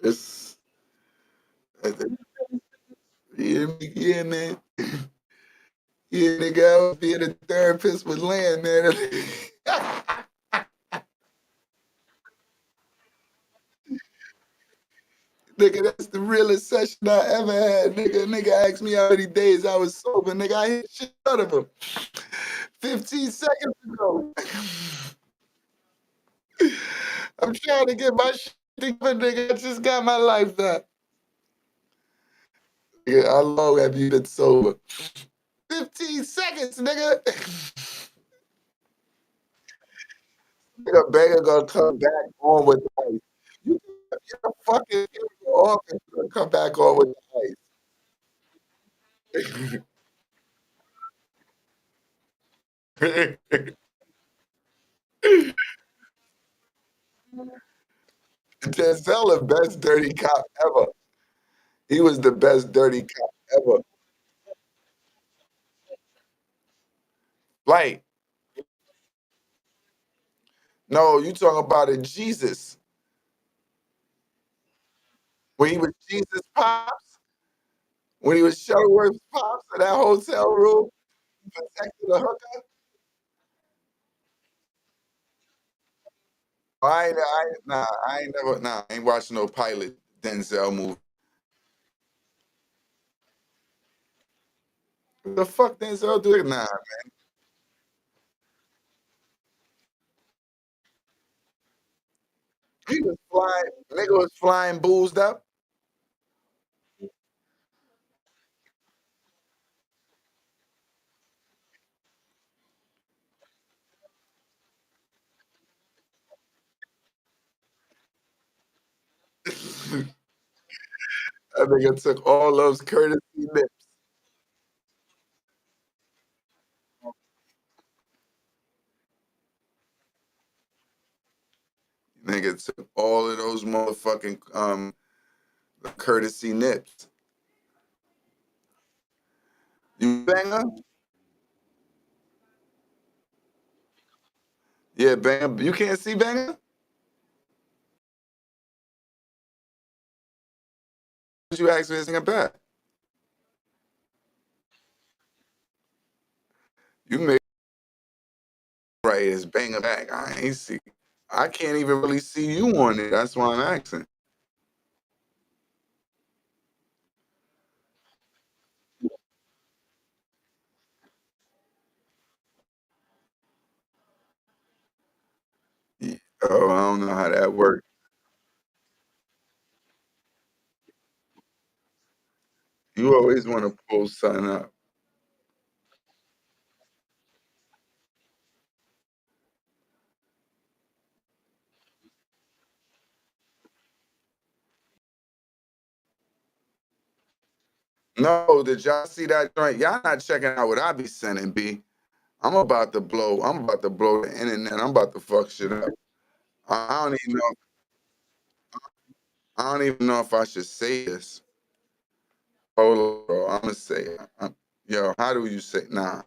It's, yeah, man. Yeah, nigga, I was being a therapist with land, man. Nigga, that's the realest session I ever had. Nigga asked me how many days I was sober. Nigga, I hit shit out of him 15 seconds ago. I'm trying to get my shit together, nigga. I just got my life back. Nigga, how long have you been sober? 15 seconds, nigga. Nigga, Banger gonna come back on with the ice. You get a fucking off and come back on with the ice. Denzel, the best dirty cop ever. He was the best dirty cop ever. Like, no, you talking about in Jesus. When he was Jesus Pops, when he was Shuttleworth's Pops in that hotel room, protecting the hooker. I ain't watching no pilot Denzel movie. What the fuck Denzel do? Nah, he was flying, nigga was flying boozed up. That nigga took all those courtesy lips. Nigga took all of those motherfucking courtesy nips. You Banger? Yeah, Banger. You can't see Banger? You asked me to sing it back. You made right as Banger back. I ain't see. I can't even really see you on it. That's why I'm asking. Oh, I don't know how that works. You always want to pull something up. No, did y'all see that joint? Y'all not checking out what I be sending, B. I'm about to blow the internet. I'm about to fuck shit up. I don't even know. I don't even know if I should say this. Hold on, bro. I'm gonna say it. Yo, how do you say? Nah.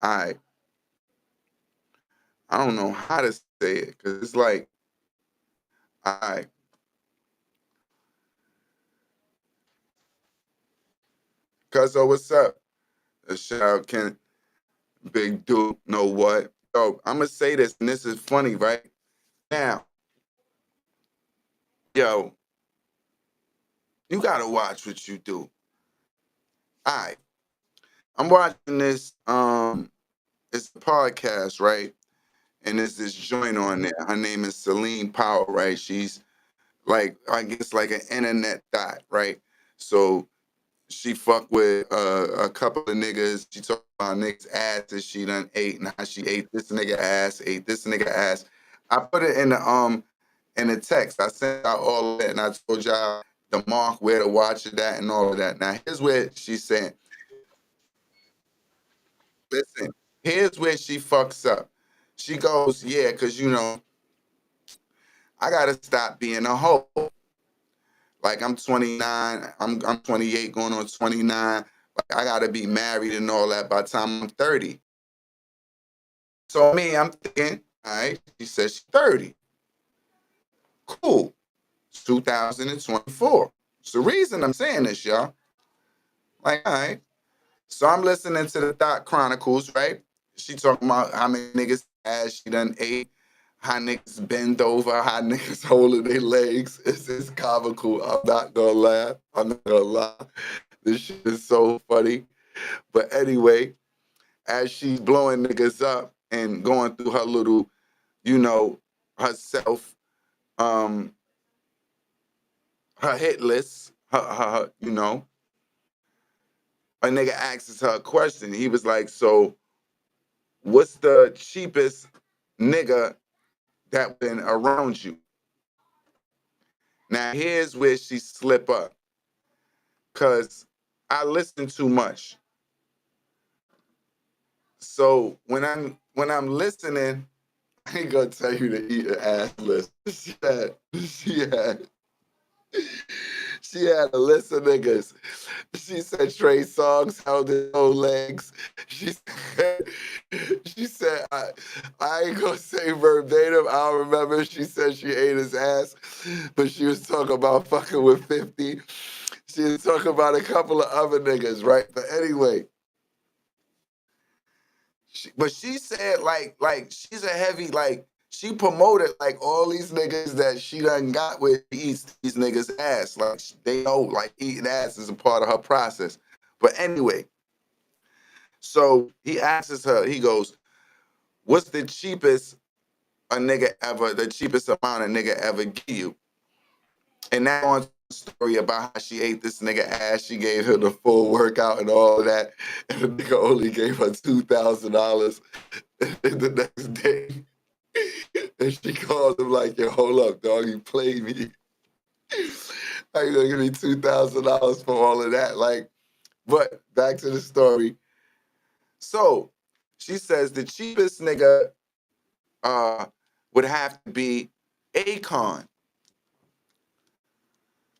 I don't know how to say it because it's like, I. Cuz what's up? Shout out Ken, Big Dude. Know what? Yo, I'm gonna say this, and this is funny, right? Now, yo, you gotta watch what you do. I. I'm watching this. It's a podcast, right? And there's this joint on there. Her name is Celine Powell, right? She's like, I guess, like an internet thot, right? So she fucked with a couple of niggas. She talked about niggas' asses she done ate and how she ate this nigga ass, ate this nigga ass. I put it in the text. I sent out all of that, and I told y'all the mark where to watch it at and all of that. Now here's where she's saying, listen, here's where she fucks up. She goes, yeah, because I gotta stop being a hoe. Like I'm 29, I'm 28, going on 29. Like I gotta be married and all that by the time I'm 30. So me, I'm thinking, all right, she says she's 30. Cool. It's 2024. It's the reason I'm saying this, y'all. Like, all right. So I'm listening to the Thought Chronicles, right? She talking about how many niggas ass she done ate, how niggas bend over, how niggas holding their legs. It's comical. I'm not gonna laugh. I'm not gonna lie. This shit is so funny. But anyway, as she's blowing niggas up and going through her little, herself, her hit list, a nigga asks her a question. He was like, so what's the cheapest nigga that been around you? Now here's where she slip up. Cause I listen too much. So when I'm listening, I ain't gonna tell you to eat an ass list. She had a list of niggas. She said Trey Songz held his own legs. She said I ain't gonna say verbatim. I don't remember. She said she ate his ass, but she was talking about fucking with 50. She was talking about a couple of other niggas, right? But anyway, she said like she's a heavy, like she promoted like all these niggas that she done got with, eats these niggas ass. Like they know like eating ass is a part of her process. But anyway, so he asks her, he goes, what's the cheapest amount a nigga ever give you? And now on the story about how she ate this nigga ass, she gave her the full workout and all that, and the nigga only gave her $2,000 the next day. And she called him like, yo, hold up, dog, you played me. How you gonna give me $2,000 for all of that? Like, but back to the story. So she says the cheapest nigga would have to be Akon.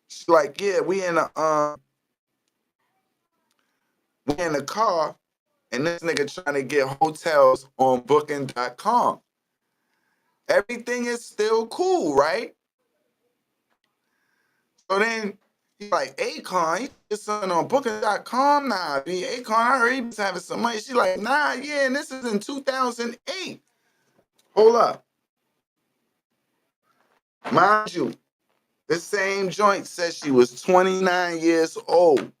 She's like, yeah, we in a car, and this nigga trying to get hotels on booking.com. Everything is still cool, right? So then he's like, Akon, you get something on booking.com? Nah, B, Akon, I heard he was having some money. She's like, nah, yeah, and this is in 2008. Hold up. Mind you, the same joint says she was 29 years old.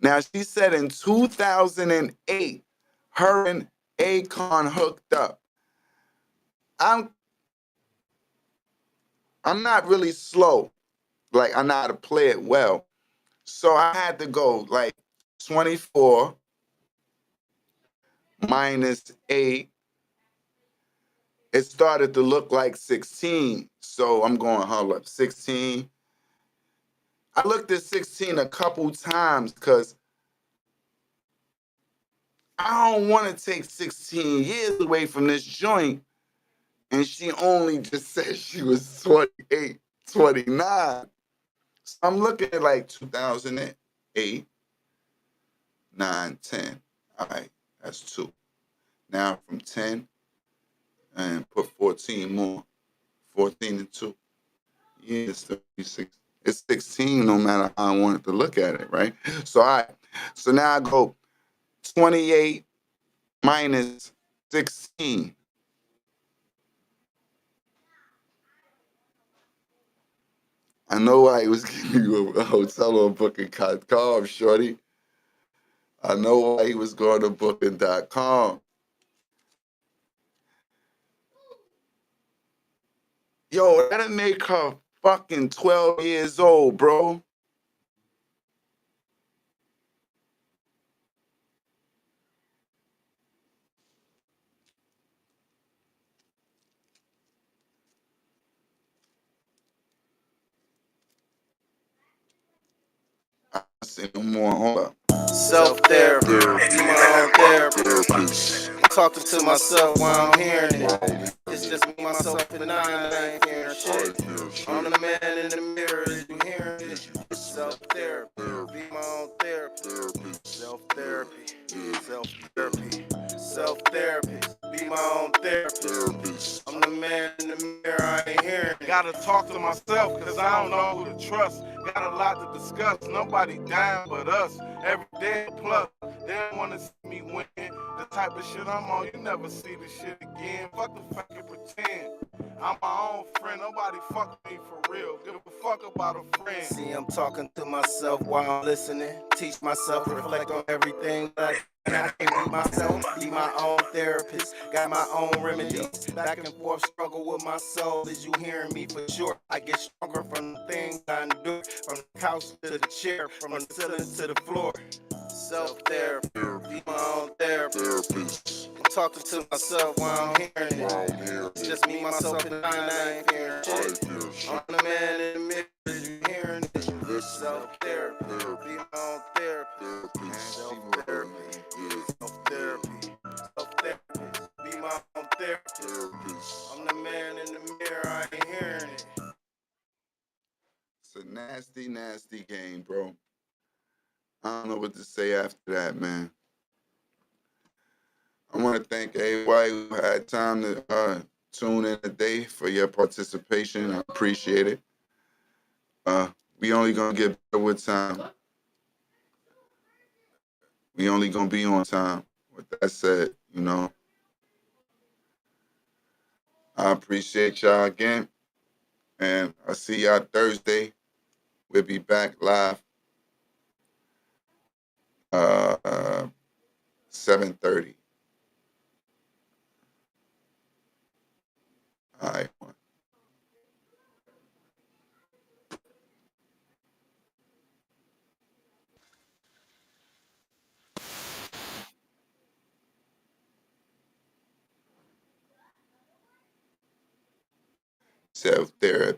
Now, she said in 2008, her and Akon hooked up. I'm not really slow. Like, I know how to play it well. So I had to go like 24 minus 8. It started to look like 16. So I'm going, hold up, 16. I looked at 16 a couple times because I don't want to take 16 years away from this joint. And she only just said she was 28, 29. So I'm looking at like 2008, 9, 10. All right, that's 2. Now from 10 and put 14 more. 14 and 2. Yeah, it's 36. It's 16 no matter how I wanted to look at it, right? So all right. So now I go 28 minus 16. I know why he was giving you a hotel or booking.com, shorty. I know why he was going to booking.com. Yo, that'll make her fucking 12 years old, bro. I see no more. Hold up.
Self-therapy, be my own therapist. Talking to myself while I'm hearing it. It's just me, myself, and I ain't hearing shit. I'm the man in the mirror, is you hearing it? Self-therapy, be my own therapist. Self-therapy, self-therapy, self-therapy, be my own therapist. I'm the man in the mirror, I ain't hearing it.
Gotta talk to myself, cause I don't know who to trust. Got a lot to discuss, nobody dying but us. Every day a plus, they don't wanna see me win. The type of shit I'm on, you never see this shit again. Fuck the fucking pretend. I'm my own friend, nobody fuck me for real. Give a fuck about a friend.
See, I'm talking to myself while I'm listening. Teach myself, reflect on everything that I do. I can be myself, be my own therapist. Got my own remedies. Back and forth struggle with my soul. Is you hearing me for sure? I get stronger from the things I endure. From the couch to the chair, from the ceiling to the floor. Self-therapy, be my own therapist. I'm talking to myself while I'm hearing it. It's just me, myself, and I ain't hearing shit. I'm the man in the mirror, is you hearing it? Self-therapy, be my own therapist. Self-therapy, self-therapy, self-therapy, be my own therapist. I'm the man in the mirror, I ain't hearing it.
It's a nasty, nasty game, bro. I don't know what to say after that, man. I want to thank everybody who had time to tune in today for your participation. I appreciate it. We only gonna get better with time. We only gonna be on time. With that said, you know, I appreciate y'all again, and I'll see y'all Thursday. We'll be back live 7:30. All right. Self-therapy.